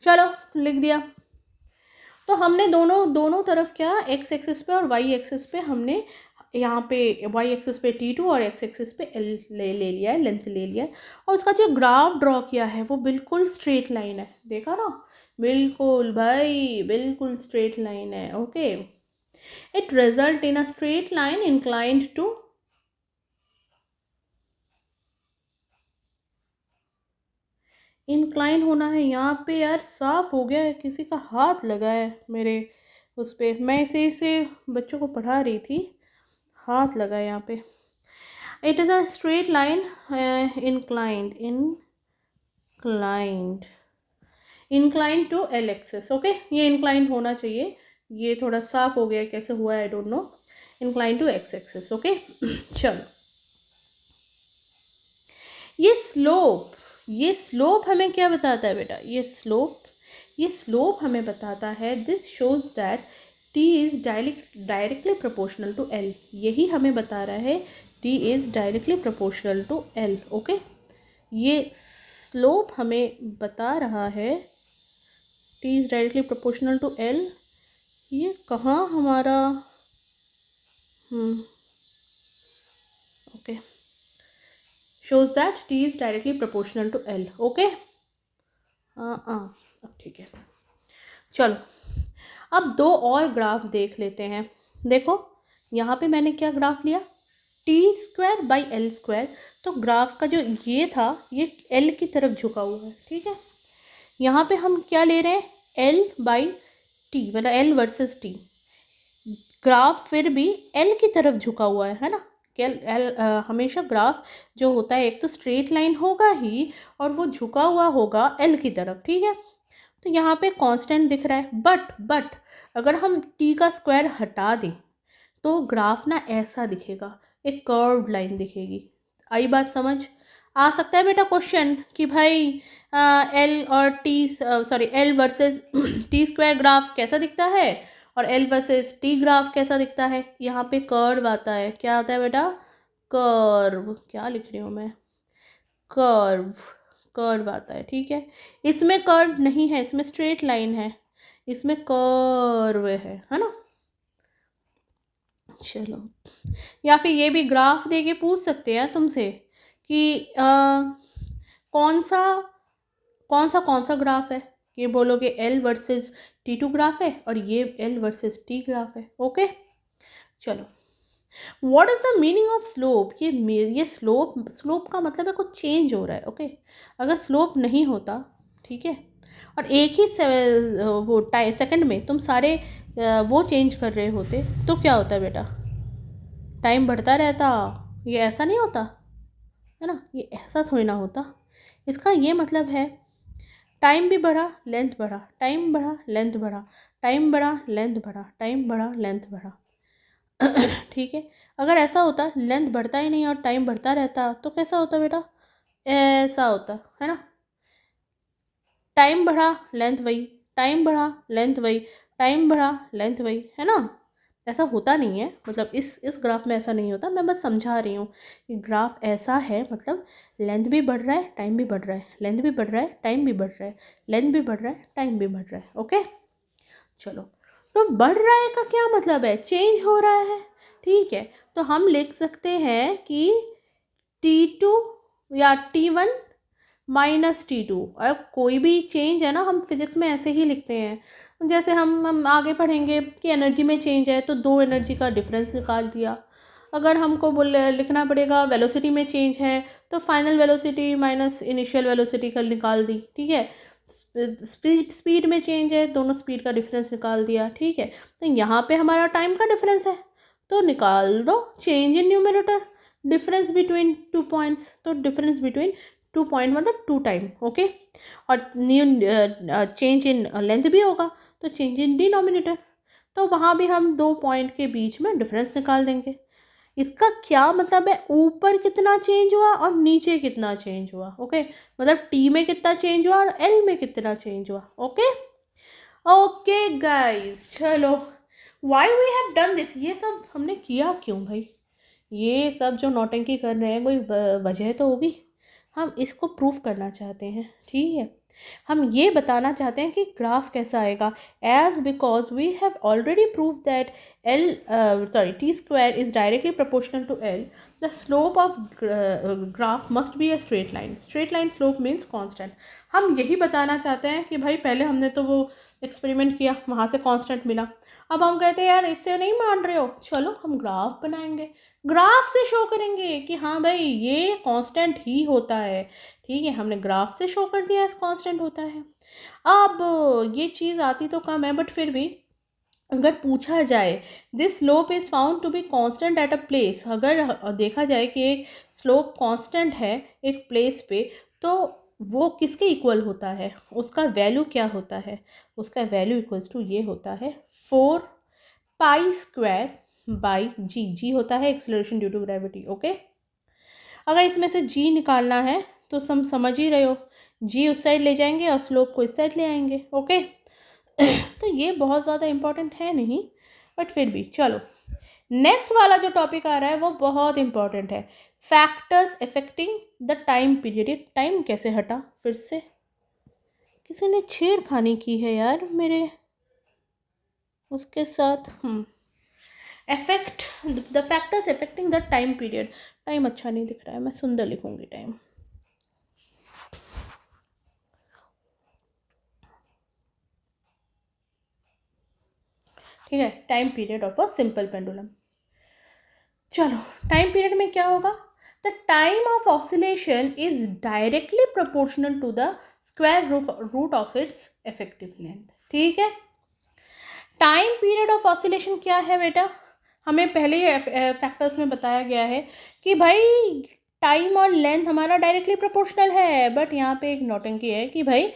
चलो लिख दिया। तो हमने दोनों तरफ क्या, x एक्सिस पे और y एक्सिस पे हमने यहाँ पे y एक्सिस पे T2 और x एक्सिस पे L ले लिया है, लेंथ ले लिया है, और उसका जो ग्राफ ड्रॉ किया है वो बिल्कुल स्ट्रेट लाइन है, देखा ना, बिल्कुल भाई बिल्कुल स्ट्रेट लाइन है। Okay, it result in a straight line inclined to, incline होना है यहाँ पे यार, साफ हो गया है, किसी का हाथ लगा है मेरे उस पर, मैं इसे बच्चों को पढ़ा रही थी, हाथ लगा है यहाँ पे। It is a straight line inclined inclined to L axis. Okay, ये इंक्लाइंड होना चाहिए, ये थोड़ा साफ हो गया, कैसे हुआ I don't know, inclined to x axis. Okay चलो, ये स्लोप हमें क्या बताता है बेटा, ये स्लोप हमें बताता है, this shows that t is directly proportional to L, यही हमें बता रहा है t is directly proportional to L। Okay, ये स्लोप हमें बता रहा है t is directly proportional to L, ये कहाँ हमारा, okay, shows that t is directly proportional to L। Okay अब ठीक है, चलो अब दो और ग्राफ देख लेते हैं। देखो यहाँ पे मैंने क्या ग्राफ लिया, T²/L², तो ग्राफ का जो ये था ये L की तरफ झुका हुआ है, ठीक है। यहाँ पे हम क्या ले रहे हैं, L/T, मतलब L वर्सेस T, ग्राफ फिर भी L की तरफ झुका हुआ है ना, हमेशा ग्राफ जो होता है एक तो स्ट्रेट लाइन होगा ही और वो झुका हुआ होगा L की तरफ, ठीक है। तो यहाँ पे कांस्टेंट दिख रहा है, बट अगर हम t का स्क्वायर हटा दें तो ग्राफ ना ऐसा दिखेगा, एक कर्व्ड लाइन दिखेगी। आई बात समझ, आ सकता है बेटा क्वेश्चन कि भाई L और L वर्सेस T² ग्राफ कैसा दिखता है और L वर्सेस T ग्राफ कैसा दिखता है। यहाँ पे कर्व आता है, क्या आता है बेटा, कर्व, क्या लिख रही हूँ मैं, कर्व आता है, ठीक है। इसमें कर्व नहीं है, इसमें स्ट्रेट लाइन है, इसमें कर्व है ना। चलो, या फिर ये भी ग्राफ दे के पूछ सकते हैं तुमसे कि कौन सा ग्राफ है, ये बोलोगे L वर्सेस T2 ग्राफ है और ये L वर्सेस T ग्राफ है। ओके चलो, what is the meaning of slope, ये स्लोप का मतलब है कुछ चेंज हो रहा है। ओके, अगर स्लोप नहीं होता, ठीक है, और एक ही सेकंड में तुम सारे वो चेंज कर रहे होते तो क्या होता है बेटा, टाइम बढ़ता रहता, ये ऐसा नहीं होता है ना, ये ऐसा थोड़ी ना होता। इसका ये मतलब है टाइम भी बढ़ा, लेंथ बढ़ा, टाइम बढ़ा, लेंथ बढ़ा, टाइम बढ़ा, लेंथ बढ़ा, टाइम बढ़ा, लेंथ बढ़ा। ठीक है, अगर ऐसा होता लेंथ बढ़ता ही नहीं और टाइम बढ़ता रहता तो कैसा होता बेटा, ऐसा होता है ना, टाइम बढ़ा लेंथ वही, टाइम बढ़ा लेंथ वही, टाइम बढ़ा लेंथ वही, है ना। ऐसा होता नहीं है, मतलब इस ग्राफ में ऐसा नहीं होता, मैं बस समझा रही हूँ कि ग्राफ ऐसा है, मतलब लेंथ भी बढ़ रहा है, टाइम भी बढ़ रहा है, लेंथ भी बढ़ रहा है, टाइम भी बढ़ रहा है, लेंथ भी बढ़ रहा है, टाइम भी बढ़ रहा है। ओके चलो, तो बढ़ रहा है का क्या मतलब है, चेंज हो रहा है, ठीक है। तो हम लिख सकते हैं कि T2 या T1 माइनस T2। अब कोई भी चेंज है ना, हम फिज़िक्स में ऐसे ही लिखते हैं। जैसे हम आगे पढ़ेंगे कि एनर्जी में चेंज है तो दो एनर्जी का डिफरेंस निकाल दिया। अगर हमको लिखना पड़ेगा वेलोसिटी में चेंज है तो final velocity minus initial velocity का निकाल दी, ठीक है। स्पीड में चेंज है, दोनों स्पीड का डिफरेंस निकाल दिया, ठीक है। तो यहाँ पे हमारा टाइम का डिफरेंस है तो निकाल दो change in numerator, difference between 2 points. तो डिफरेंस बिटवीन 2 पॉइंट मतलब 2 टाइम, ओके। और चेंज इन लेंथ भी होगा तो चेंज इन डिनोमिनेटर, तो वहाँ भी हम 2 पॉइंट के बीच में डिफरेंस निकाल देंगे। इसका क्या मतलब है, ऊपर कितना चेंज हुआ और नीचे कितना चेंज हुआ, ओके। मतलब टी में कितना चेंज हुआ और एल में कितना चेंज हुआ, ओके। ओके गाइस, चलो, why we have done this, ये सब हमने किया क्यों भाई? ये सब जो नौटंकी कर रहे हैं कोई वजह तो होगी। हम इसको प्रूफ करना चाहते हैं, ठीक है। हम ये बताना चाहते हैं कि ग्राफ कैसा आएगा, as because we have already prove that T square is directly proportional to L, the slope of graph must be a straight line. Straight line slope means constant. हम यही बताना चाहते हैं कि भाई पहले हमने तो वो एक्सपेरिमेंट किया, वहाँ से कांस्टेंट मिला। अब हम कहते हैं यार इससे नहीं मान रहे हो, चलो हम ग्राफ बनाएंगे, ग्राफ से शो करेंगे कि हाँ भाई ये कांस्टेंट ही होता है, ठीक है। हमने ग्राफ से शो कर दिया कांस्टेंट होता है। अब ये चीज़ आती तो कम है, बट फिर भी अगर पूछा जाए this slope is found to be constant at a place, अगर देखा जाए कि एक स्लोप कांस्टेंट है एक प्लेस पे, तो वो किसके इक्वल होता है, उसका वैल्यू क्या होता है, उसका वैल्यू इक्वल्स टू ये होता है 4 pi square by ji. G होता है acceleration due to gravity, okay. अगर इसमें से जी निकालना है तो हम समझ ही रहे हो, जी उस साइड ले जाएंगे और स्लोप को इस साइड ले आएंगे, ओके। तो ये बहुत ज़्यादा इम्पॉर्टेंट है नहीं, बट फिर भी चलो। नेक्स्ट वाला जो टॉपिक आ रहा है वो बहुत इम्पॉर्टेंट है, factors affecting the time period. ये टाइम कैसे हटा फिर से, किसी ने छेड़खानी की है यार मेरे उसके साथ। Affect the factors affecting the time period. Time अच्छा नहीं दिख रहा है, मैं सुंदर लिखूंगी टाइम। ठीक है, time period of a simple pendulum. चलो, टाइम पीरियड में क्या होगा, the time of oscillation is directly proportional to the square root of its effective length, ठीक है। टाइम पीरियड ऑफ ऑसिलेशन क्या है बेटा, हमें पहले ही फैक्टर्स में बताया गया है कि भाई टाइम और लेंथ हमारा डायरेक्टली प्रोपोर्शनल है, बट यहाँ पे एक नौटंकी है कि भाई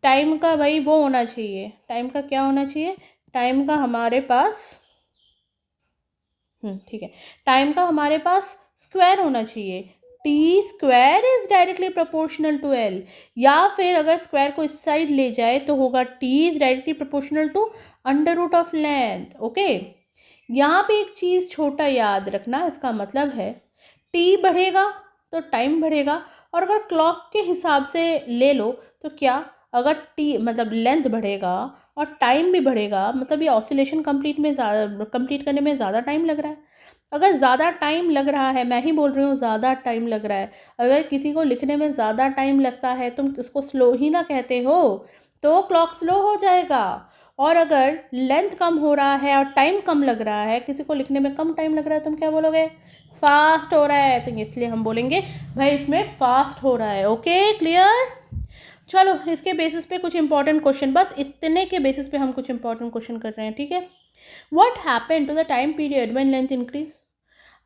टाइम का भाई वो होना चाहिए, टाइम का क्या होना चाहिए, टाइम का हमारे पास ठीक है, टाइम का हमारे पास स्क्वायर होना चाहिए। T square is directly proportional to L, या फिर अगर स्क्वायर को इस साइड ले जाए तो होगा T is directly proportional to under root of length, okay. यहाँ पे एक चीज़ छोटा याद रखना, इसका मतलब है टी बढ़ेगा तो टाइम बढ़ेगा, और अगर क्लॉक के हिसाब से ले लो तो क्या, अगर टी मतलब लेंथ बढ़ेगा और टाइम भी बढ़ेगा, मतलब ये ऑसिलेशन कंप्लीट करने में ज़्यादा टाइम लग रहा है। अगर ज़्यादा टाइम लग रहा है, मैं ही बोल रही हूँ ज़्यादा टाइम लग रहा है, अगर किसी को लिखने में ज़्यादा टाइम लगता है तुम उसको स्लो ही ना कहते हो तो क्लॉक स्लो हो जाएगा। और अगर लेंथ कम हो रहा है और टाइम कम लग रहा है, किसी को लिखने में कम टाइम लग रहा है, तुम क्या बोलोगे, फास्ट हो रहा है, तो इसलिए हम बोलेंगे भाई इसमें फास्ट हो रहा है, ओके क्लियर। चलो, इसके बेसिस पे कुछ इंपॉर्टेंट क्वेश्चन, बस इतने के बेसिस पे हम कुछ इंपॉर्टेंट क्वेश्चन कर रहे हैं, ठीक है। What happen to the time period when length increase.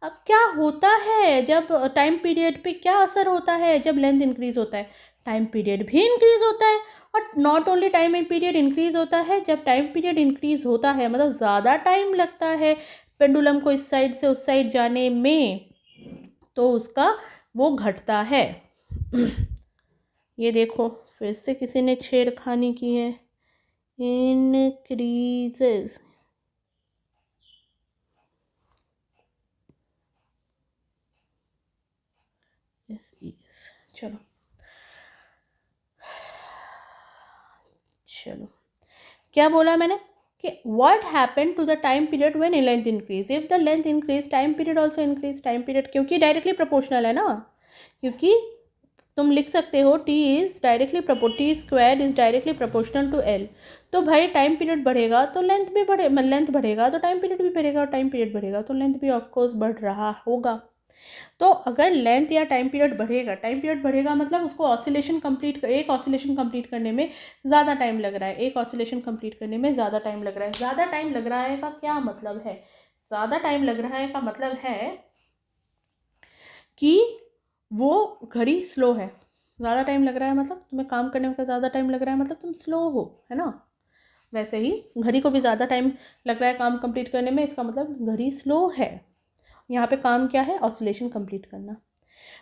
अब क्या होता है जब टाइम पीरियड पे क्या असर होता है जब लेंथ इंक्रीज होता है, टाइम पीरियड भी इंक्रीज होता है। और not only time period increase होता है, जब टाइम पीरियड इंक्रीज होता है मतलब ज़्यादा टाइम लगता है पेंडुलम को इस साइड से उस साइड जाने में, तो उसका वो घटता है। ये देखो फिर से किसी ने छेड़खानी की है, इंक्रीजेस, यस यस। चलो चलो, क्या बोला मैंने कि what happen to the time period when length increase, if the length increase time period also increase. Time period क्योंकि डायरेक्टली प्रोपोर्शनल है ना, क्योंकि तुम लिख सकते हो T square is directly proportional to L. तो भाई टाइम पीरियड बढ़ेगा तो लेंथ भी लेंथ बढ़ेगा तो टाइम पीरियड भी बढ़ेगा, और टाइम पीरियड बढ़ेगा तो लेंथ भी ऑफकोर्स बढ़ रहा होगा। तो अगर लेंथ या टाइम पीरियड बढ़ेगा मतलब उसको एक ऑसिलेशन कंप्लीट करने में ज़्यादा टाइम लग रहा है, ज़्यादा टाइम लग रहा है का क्या मतलब है? ज़्यादा टाइम लग रहा है का मतलब है कि वो घड़ी स्लो है। ज़्यादा टाइम लग रहा है मतलब तुम्हें काम करने में ज़्यादा टाइम लग रहा है मतलब तुम स्लो हो, है ना। वैसे ही घड़ी को भी ज़्यादा टाइम लग रहा है काम कंप्लीट करने में, इसका मतलब घड़ी स्लो है। यहाँ पे काम क्या है? ऑसिलेशन कंप्लीट करना।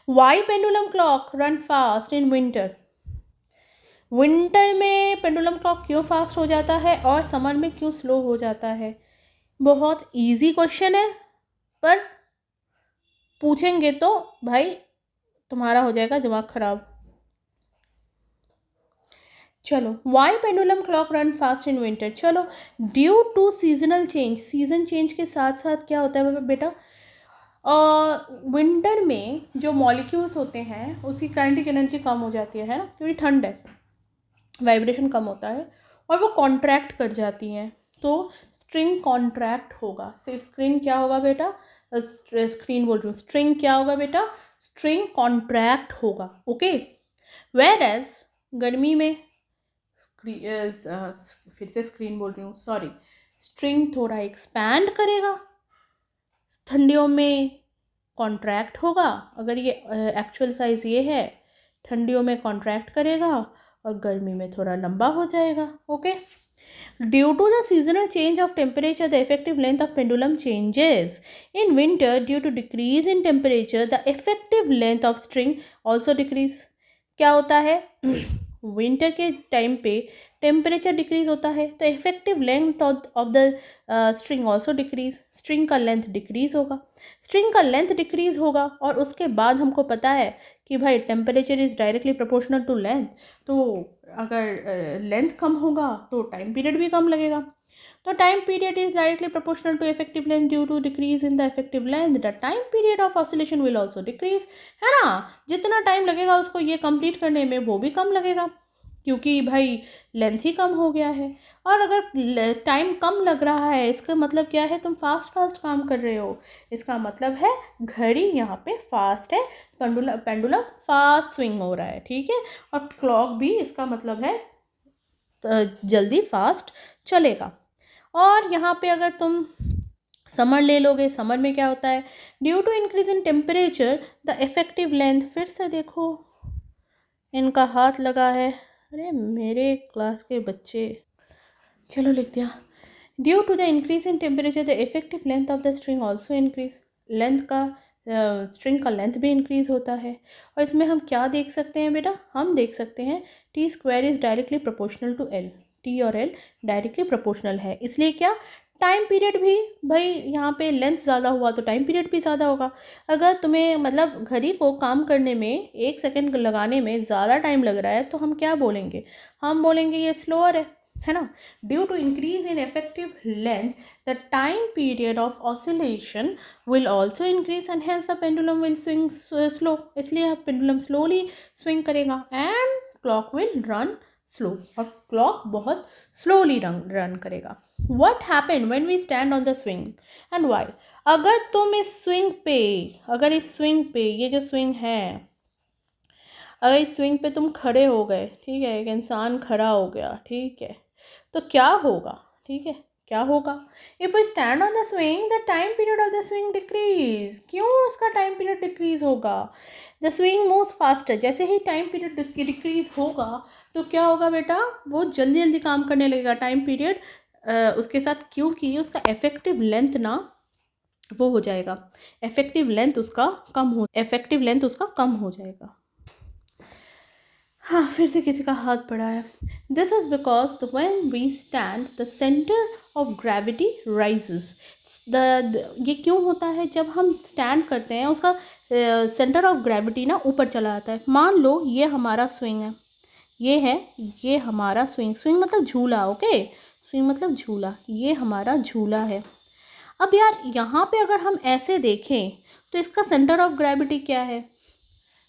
Why pendulum clock run fast in winter? Winter में पेंडुलम क्लॉक क्यों फास्ट हो जाता है और समर में क्यों स्लो हो जाता है? बहुत इजी क्वेश्चन है, पर पूछेंगे तो भाई तुम्हारा हो जाएगा दिमाग खराब। चलो, why pendulum clock run fast in winter? चलो, due to seasonal change. Season change के साथ साथ क्या होता है बेटा? विंटर में जो मॉलिक्यूल्स होते हैं उसकी काइनेटिक एनर्जी कम हो जाती है ना, क्योंकि ठंड है, वाइब्रेशन कम होता है और वो कॉन्ट्रैक्ट कर जाती हैं, तो स्ट्रिंग कॉन्ट्रैक्ट होगा। स्ट्रिंग क्या होगा बेटा? स्ट्रिंग क्या होगा बेटा? स्ट्रिंग कॉन्ट्रैक्ट होगा। ओके, वेयर एज गर्मी में फिर से स्क्रीन बोल रही हूँ, सॉरी, स्ट्रिंग थोड़ा एक्सपैंड करेगा, ठंडियों में कॉन्ट्रैक्ट होगा। अगर ये एक्चुअल साइज ये है, ठंडियों में कॉन्ट्रैक्ट करेगा और गर्मी में थोड़ा लंबा हो जाएगा। Okay, due to the seasonal change of temperature the effective length of pendulum changes. In winter due to decrease in temperature the effective length of string also decrease. क्या होता है? विंटर के टाइम पे टेम्परेचर डिक्रीज होता है तो effective length of the string also decrease, string का length decrease होगा। और उसके बाद हमको पता है कि भाई temperature is directly proportional to length, तो अगर लेंथ कम होगा तो टाइम पीरियड भी कम लगेगा। तो time period is directly proportional to effective length, due to decrease in the effective length the time period of oscillation will also decrease, है ना। जितना टाइम लगेगा उसको ये कंप्लीट करने में वो भी कम लगेगा, क्योंकि भाई लेंथ ही कम हो गया है। और अगर टाइम कम लग रहा है इसका मतलब क्या है? तुम फास्ट काम कर रहे हो, इसका मतलब है घड़ी यहाँ पे फास्ट है, पेंडुलम फास्ट स्विंग हो रहा है, ठीक है। और क्लॉक भी इसका मतलब है जल्दी फास्ट चलेगा। और यहाँ पे अगर तुम समर ले लोगे, समर में क्या होता है? Due to increase in temperature the effective length, फिर से देखो इनका हाथ लगा है, अरे मेरे क्लास के बच्चे, चलो लिख दिया। Due to the increase in temperature the effective length of the string also increase, length का स्ट्रिंग का लेंथ भी इंक्रीज होता है। और इसमें हम क्या देख सकते हैं बेटा? हम देख सकते हैं T square is directly proportional to L, T और एल डायरेक्टली प्रोपोर्शनल है, इसलिए क्या टाइम पीरियड भी, भाई यहाँ पे लेंथ ज़्यादा हुआ तो टाइम पीरियड भी ज़्यादा होगा। अगर तुम्हें मतलब घड़ी को काम करने में 1 सेकेंड लगाने में ज़्यादा टाइम लग रहा है तो हम क्या बोलेंगे? हम बोलेंगे ये स्लोअर है ना। Due to increase in effective length the time period of oscillation will also increase and hence the pendulum will swing slow, इसलिए पेंडुलम स्लोली स्विंग करेगा and clock will run slow, और क्लॉक बहुत slowly run करेगा। What happened when we stand on the swing and why? अगर तुम इस swing पे ये जो स्विंग है, अगर इस स्विंग पे तुम खड़े हो गए, ठीक है, एक इंसान खड़ा हो गया, ठीक है, तो क्या होगा? ठीक है, क्या होगा? If we stand on the swing the time period of the swing decrease. क्यों इसका टाइम पीरियड डिक्रीज होगा? द स्विंग मूव्स फास्टर, जैसे ही टाइम पीरियड डिक्रीज होगा तो क्या होगा बेटा? वो जल्दी जल्दी काम करने लगेगा, टाइम पीरियड उसके साथ, क्योंकि उसका इफेक्टिव लेंथ ना वो हो जाएगा, इफेक्टिव लेंथ उसका कम हो जाएगा। हाँ, फिर से किसी का हाथ पड़ा है। This is because when we stand the centre of gravity rises. ये क्यों होता है? जब हम स्टैंड करते हैं उसका सेंटर ऑफ ग्रेविटी ना ऊपर चला आता है। मान लो ये हमारा स्विंग है, ये हमारा स्विंग मतलब झूला, ओके, स्विंग मतलब झूला, ये हमारा झूला है। अब यार यहाँ पे अगर हम ऐसे देखें तो इसका सेंटर ऑफ ग्रेविटी क्या है?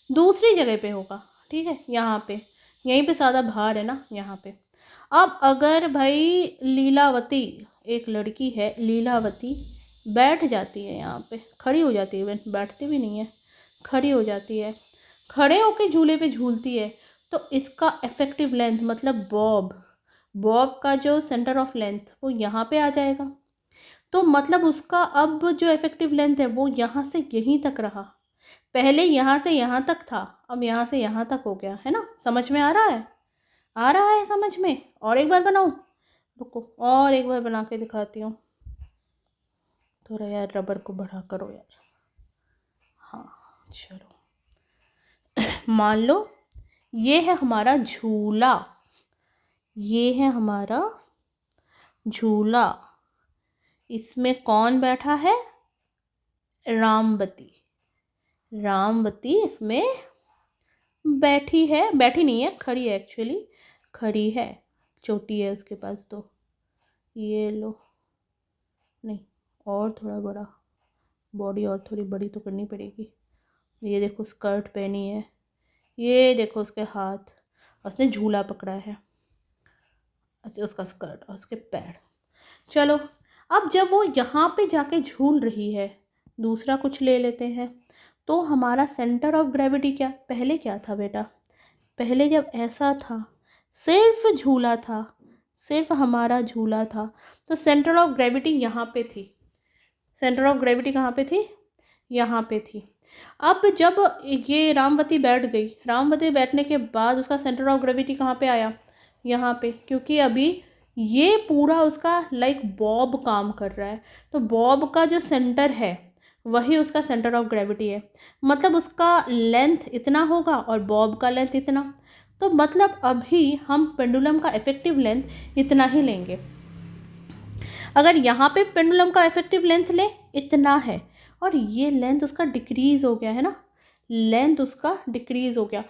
दूसरी जगह पे होगा, ठीक है, यहाँ पे यहीं पे ज़्यादा भार है ना, यहाँ पे। अब अगर भाई लीलावती, एक लड़की है लीलावती, बैठ जाती है यहाँ पे, खड़ी हो जाती है, बैठती भी नहीं है, खड़ी हो जाती है, खड़े होके झूले पे झूलती है, तो इसका इफेक्टिव लेंथ मतलब बॉब, बॉब का जो सेंटर ऑफ लेंथ वो यहाँ पे आ जाएगा। तो मतलब उसका अब जो इफेक्टिव लेंथ है वो यहाँ से यहीं तक रहा, पहले यहाँ से यहाँ तक था, अब यहाँ से यहाँ तक हो गया है ना। समझ में आ रहा है, आ रहा है समझ में? और एक बार बनाऊँ, रुको और एक बार बना के दिखाती हूँ। थोड़ा यार रबर को बढ़ा करो यार। हाँ चलो मान लो ये है हमारा झूला, ये है हमारा झूला, इसमें कौन बैठा है? रामवती, रामवती इसमें बैठी है, बैठी नहीं है, खड़ी है, एक्चुअली खड़ी है, चोटी है उसके पास। तो ये लो, नहीं और थोड़ा बड़ा, बॉडी और थोड़ी बड़ी तो करनी पड़ेगी। ये देखो स्कर्ट पहनी है, ये देखो उसके हाथ, उसने झूला पकड़ा है, अच्छा उसका स्कर्ट और उसके पैर। चलो अब जब वो यहाँ पे जाके झूल रही है, दूसरा कुछ ले लेते हैं, तो हमारा सेंटर ऑफ ग्रेविटी क्या, पहले क्या था बेटा? पहले जब ऐसा था, सिर्फ झूला था, सिर्फ हमारा झूला था, तो सेंटर ऑफ ग्रेविटी यहाँ पे थी, सेंटर ऑफ ग्रेविटी कहाँ पे थी? यहाँ पे थी। अब जब ये रामवती बैठ गई, रामवती बैठने के बाद उसका सेंटर ऑफ ग्रेविटी कहाँ पे आया? यहाँ पे, क्योंकि अभी ये पूरा उसका लाइक बॉब काम कर रहा है, तो बॉब का जो सेंटर है वही उसका सेंटर ऑफ ग्रेविटी है, मतलब उसका लेंथ इतना होगा और बॉब का लेंथ इतना, तो मतलब अभी हम पेंडुलम का इफेक्टिव लेंथ इतना ही लेंगे। अगर यहाँ पे पेंडुलम का इफेक्टिव लेंथ ले इतना है, और ये लेंथ उसका डिक्रीज़ हो गया है ना, लेंथ उसका डिक्रीज़ हो गया,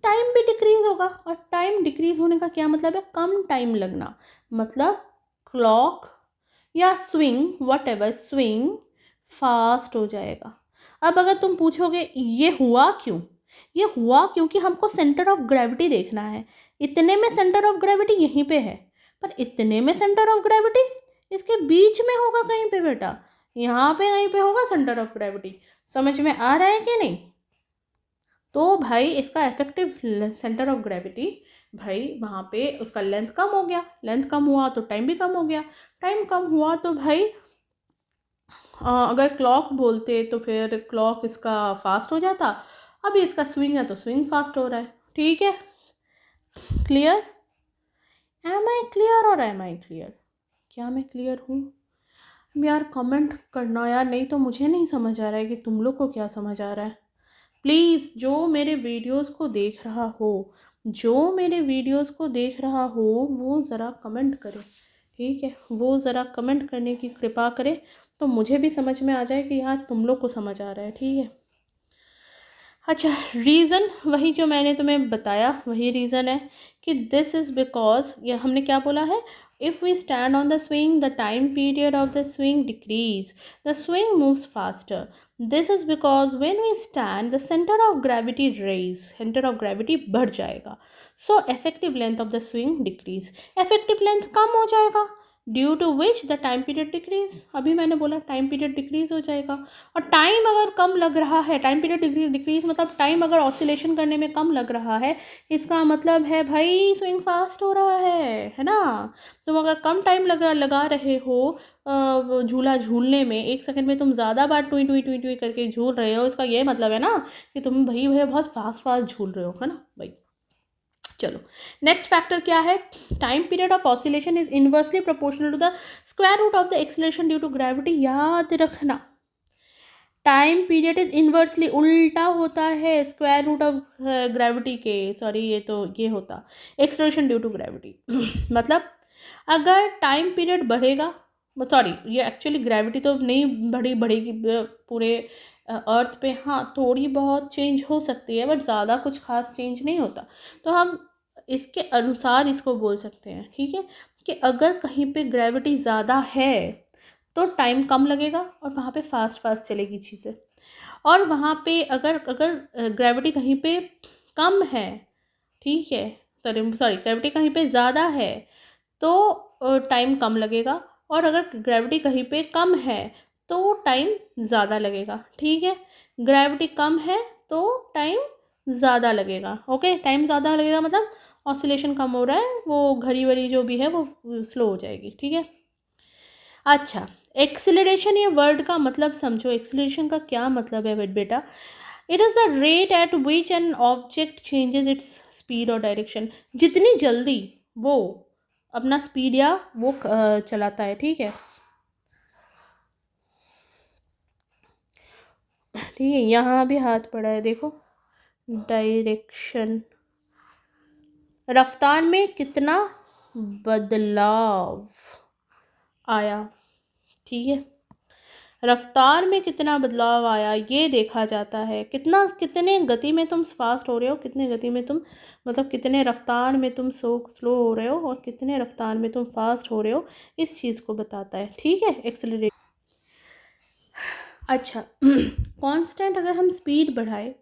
टाइम भी डिक्रीज़ होगा, और टाइम डिक्रीज़ होने का क्या मतलब है? कम टाइम लगना, मतलब क्लॉक या swing, what ever, swing fast हो जाएगा। अब अगर तुम पूछोगे ये हुआ क्यों, ये हुआ क्योंकि हमको सेंटर ऑफ ग्रेविटी देखना है, इतने में सेंटर ऑफ ग्रेविटी यहीं पे है, पर इतने में सेंटर ऑफ ग्रेविटी इसके बीच में होगा कहीं पे बेटा, यहाँ पे कहीं पे होगा सेंटर ऑफ ग्रेविटी। समझ में आ रहा है कि नहीं? तो भाई इसका इफेक्टिव सेंटर ऑफ ग्रेविटी, भाई वहाँ पे उसका लेंथ कम हो गया, लेंथ कम हुआ तो टाइम भी कम हो गया, टाइम कम हुआ तो भाई अगर क्लॉक बोलते तो फिर क्लॉक इसका फास्ट हो जाता, अभी इसका स्विंग है तो स्विंग फास्ट हो रहा है। ठीक है, क्लियर? एम आई क्लियर और एम आई क्लियर? क्या मैं क्लियर हूँ? यार कमेंट करना यार, नहीं तो मुझे नहीं समझ आ रहा है कि तुम लोग को क्या समझ आ रहा है। प्लीज़ जो मेरे वीडियोस को देख रहा हो, जो मेरे वीडियोस को देख रहा हो वो ज़रा कमेंट करे, ठीक है, वो ज़रा कमेंट करने की कृपा करे, तो मुझे भी समझ में आ जाए कि यार तुम लोग को समझ आ रहा है। ठीक है, अच्छा रीज़न वही जो मैंने तुम्हें बताया वही रीज़न है कि दिस इज़ बिकॉज, ये हमने क्या बोला है, if we stand on the swing the time period of the swing decrease, the swing moves faster. This is because when we stand the centre of gravity raise, centre of gravity बढ़ जाएगा, so effective length of the swing decrease, effective length कम हो जाएगा, due to which the time period decrease, अभी मैंने बोला time period decrease हो जाएगा। और टाइम अगर कम लग रहा है, टाइम पीरियड डिक्रीज मतलब टाइम अगर ऑसिलेशन करने में कम लग रहा है, इसका मतलब है भाई स्विंग फास्ट हो रहा है ना। तुम अगर कम टाइम लगा रहे हो झूला झूलने में, 1 सेकंड में तुम ज़्यादा बार टुई टुई टुई टुई करके झूल रहे हो, इसका ये मतलब है ना कि तुम भाई भैया बहुत फास्ट झूल रहे हो, है ना भाई। चलो नेक्स्ट फैक्टर क्या है, time period of oscillation is inversely proportional to the square root of the acceleration due to gravity. याद रखना, टाइम पीरियड इज इनवर्सली, उल्टा होता है स्क्वायर रूट ऑफ ग्रेविटी के, सॉरी ये तो ये होता एक्सेलरेशन ड्यू टू ग्रेविटी। मतलब अगर टाइम पीरियड बढ़ेगा, सॉरी ये एक्चुअली ग्रेविटी तो नहीं बढ़ेगी पूरे अर्थ पे, हाँ थोड़ी बहुत चेंज हो सकती है बट ज़्यादा कुछ खास चेंज नहीं होता, तो हम इसके अनुसार इसको बोल सकते हैं, ठीक है, कि अगर कहीं पे ग्रेविटी ज़्यादा है तो टाइम कम लगेगा और वहाँ पे फास्ट चलेगी चीज़ें, और वहाँ पे अगर अगर ग्रेविटी कहीं पे कम है ठीक है, सॉरी ग्रेविटी कहीं पे ज़्यादा है तो टाइम कम लगेगा, और अगर ग्रेविटी कहीं पे कम है तो टाइम ज़्यादा लगेगा। ठीक है, ग्रेविटी कम है तो टाइम ज़्यादा लगेगा। ओके, टाइम ज़्यादा लगेगा मतलब ऑसिलेशन कम हो रहा है, वो घड़ी वड़ी जो भी है वो स्लो हो जाएगी। ठीक है, अच्छा, एक्सिलरेशन ये वर्ड का मतलब समझो। एक्सिलरेशन का क्या मतलब है बेटा? It is the rate at which an object changes its speed और डायरेक्शन। जितनी जल्दी वो अपना स्पीड या वो चलाता है। ठीक है, ठीक है, यहाँ भी हाथ पड़ा है देखो, डायरेक्शन, रफ्तार में कितना बदलाव आया। ठीक है, रफ्तार में कितना बदलाव आया ये देखा जाता है। कितने गति में तुम फास्ट हो रहे हो, कितने गति में तुम मतलब कितने रफ्तार में तुम स्लो हो रहे हो, और कितने रफ्तार में तुम फास्ट हो रहे हो, इस चीज़ को बताता है। ठीक है, एक्सेलरेट। अच्छा, कांस्टेंट अगर हम स्पीड बढ़ाए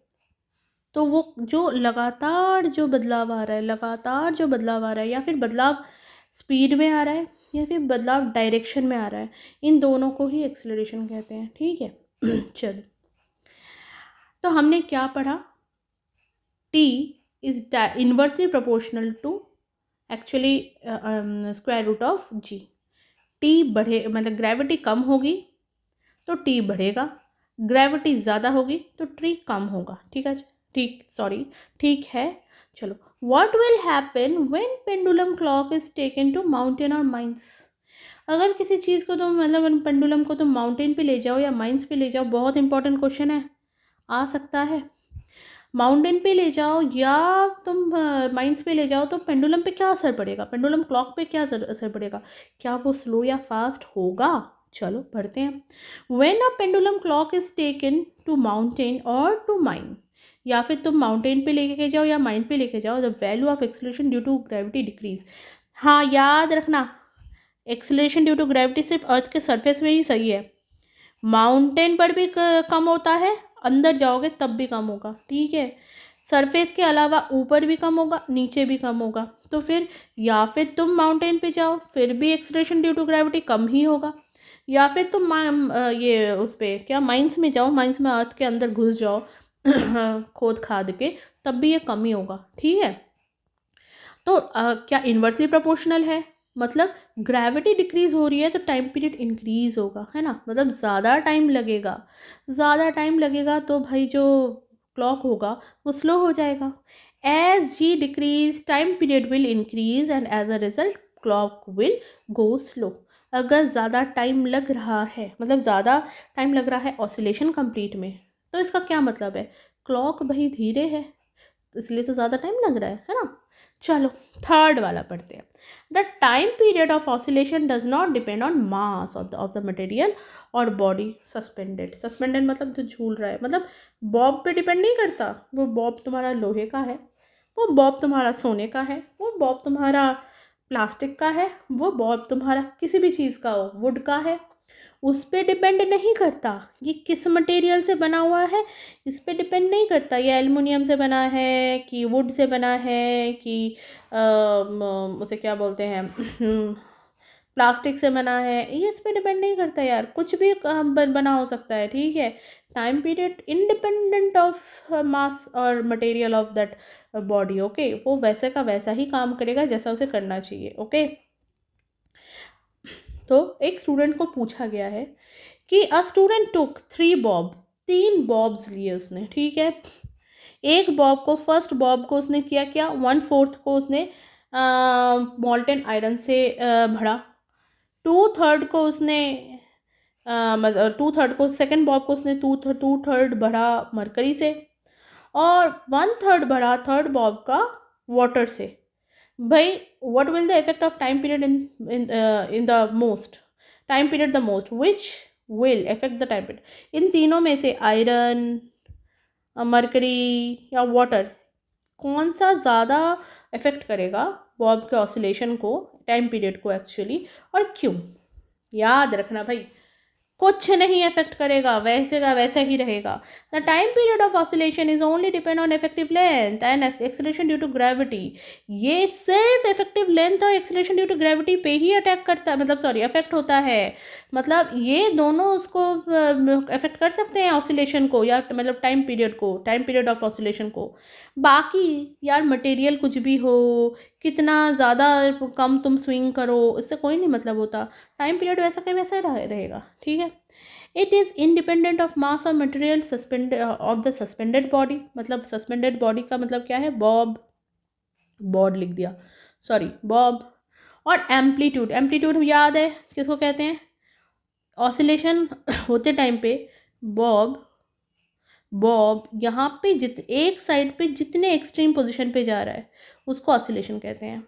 तो वो जो लगातार जो बदलाव आ रहा है, लगातार जो बदलाव आ रहा है, या फिर बदलाव स्पीड में आ रहा है या फिर बदलाव डायरेक्शन में आ रहा है, इन दोनों को ही एक्सेलरेशन कहते हैं। ठीक है, चलो, तो हमने क्या पढ़ा? T is inversely proportional to actually square root of g. T बढ़े मतलब ग्रेविटी कम होगी तो टी बढ़ेगा, ग्रेविटी ज़्यादा होगी तो टी कम होगा। ठीक है, ठीक है, चलो। What will happen when pendulum clock is taken to mountain और माइंस? अगर किसी चीज़ को तुम मतलब पेंडुलम को तुम माउंटेन पे ले जाओ या माइंस पे ले जाओ, बहुत इंपॉर्टेंट क्वेश्चन है, आ सकता है। माउंटेन पे ले जाओ या तुम माइंस पे ले जाओ तो पेंडुलम पे क्या असर पड़ेगा, पेंडुलम क्लॉक पे क्या असर पड़ेगा, क्या वो स्लो या फास्ट होगा? चलो पढ़ते हैं। When a pendulum clock is taken to mountain और टू माइन, या फिर तुम माउंटेन पे लेके जाओ या माइन पे लेके जाओ, the value of acceleration due to gravity decrease. हाँ, याद रखना, एक्सेलरेशन ड्यू टू ग्रेविटी सिर्फ अर्थ के सरफेस में ही सही है, माउंटेन पर भी कम होता है, अंदर जाओगे तब भी कम होगा। ठीक है, सरफेस के अलावा ऊपर भी कम होगा, नीचे भी कम होगा। तो फिर या फिर तुम माउंटेन पे जाओ फिर भी एक्सलेशन ड्यू टू ग्रेविटी कम ही होगा, या फिर तुम ये उस पर क्या माइंस में जाओ, माइंस में अर्थ के अंदर घुस जाओ खोद खाद के, तब भी ये कम ही होगा। ठीक है, तो क्या इन्वर्सली प्रोपोर्शनल है, मतलब ग्रेविटी डिक्रीज हो रही है तो टाइम पीरियड इंक्रीज होगा, है ना, मतलब ज़्यादा टाइम लगेगा, ज़्यादा टाइम लगेगा तो भाई जो क्लॉक होगा वो स्लो हो जाएगा। As g decrease time period will increase and as a result clock will go slow. अगर ज़्यादा टाइम लग रहा है, मतलब ज़्यादा टाइम लग रहा है ऑसिलेशन कंप्लीट में, तो इसका क्या मतलब है, क्लॉक भाई धीरे है, इसलिए तो ज़्यादा टाइम लग रहा है ना। चलो थर्ड वाला पढ़ते हैं। The time period of oscillation does not depend on mass of the material और बॉडी सस्पेंडेड। सस्पेंडेड मतलब जो झूल रहा है, मतलब बॉब पे डिपेंड नहीं करता, वो बॉब तुम्हारा लोहे का है, वो बॉब तुम्हारा सोने का है, वो बॉब तुम्हारा प्लास्टिक का है, वो बॉब तुम्हारा किसी भी चीज़ का हो, वुड का है, उस पर डिपेंड नहीं करता ये किस मटेरियल से बना हुआ है, इस पर डिपेंड नहीं करता ये एल्युमिनियम से बना है कि वुड से बना है कि उसे क्या बोलते हैं प्लास्टिक से बना है, ये इस पर डिपेंड नहीं करता यार, कुछ भी बना हो सकता है। ठीक है, time period independent of mass और material of that body. Okay, वो वैसे का वैसा ही काम करेगा जैसा उसे करना चाहिए। ओके, तो एक स्टूडेंट को पूछा गया है कि a student took 3 Bob, 3 bobs लिए उसने। ठीक है, एक बॉब को, फर्स्ट बॉब को उसने किया क्या, 1/4 को उसने मॉल्टन आयरन से भरा, 2/3 को उसने मतलब 2/3 को, सेकेंड बॉब को उसने 2/3 भरा मरकरी से, और 1/3 भरा थर्ड बॉब का वाटर से। भाई what will the effect of time period in the most time period, the most which will affect the time period, इन तीनों में से आयरन, मरकरी या वाटर, कौन सा ज़्यादा इफेक्ट करेगा बॉब के ऑसिलेशन को, टाइम पीरियड को एक्चुअली, और क्यों? याद रखना भाई, कुछ नहीं इफेक्ट करेगा, वैसे का वैसा ही रहेगा। The time period of oscillation is only depend on effective length and acceleration due to gravity. ये सिर्फ इफेक्टिव लेंथ और एक्सेलरेशन ड्यू टू ग्रेविटी पे ही अटैक करता है, मतलब सॉरी इफेक्ट होता है। मतलब ये दोनों उसको इफेक्ट कर सकते हैं ऑसिलेशन को, या मतलब टाइम पीरियड को, टाइम पीरियड ऑफ ऑसिलेशन को। बाकी यार मटेरियल कुछ भी हो, कितना ज़्यादा कम तुम स्विंग करो, इससे कोई नहीं मतलब होता। टाइम पीरियड वैसा का वैसा रहेगा, ठीक है। It is independent of mass और material suspend of the suspended body. मतलब सस्पेंडेड बॉडी का मतलब क्या है, बॉब, बॉड लिख दिया, सॉरी बॉब। और एम्पलीट्यूड, एम्पलीट्यूड याद है किसको कहते हैं, ऑसिलेशन होते टाइम पे बॉब, बॉब यहाँ पे एक साइड पे जितने एक्सट्रीम पोजीशन पे जा रहा है उसको ऑसिलेशन कहते हैं।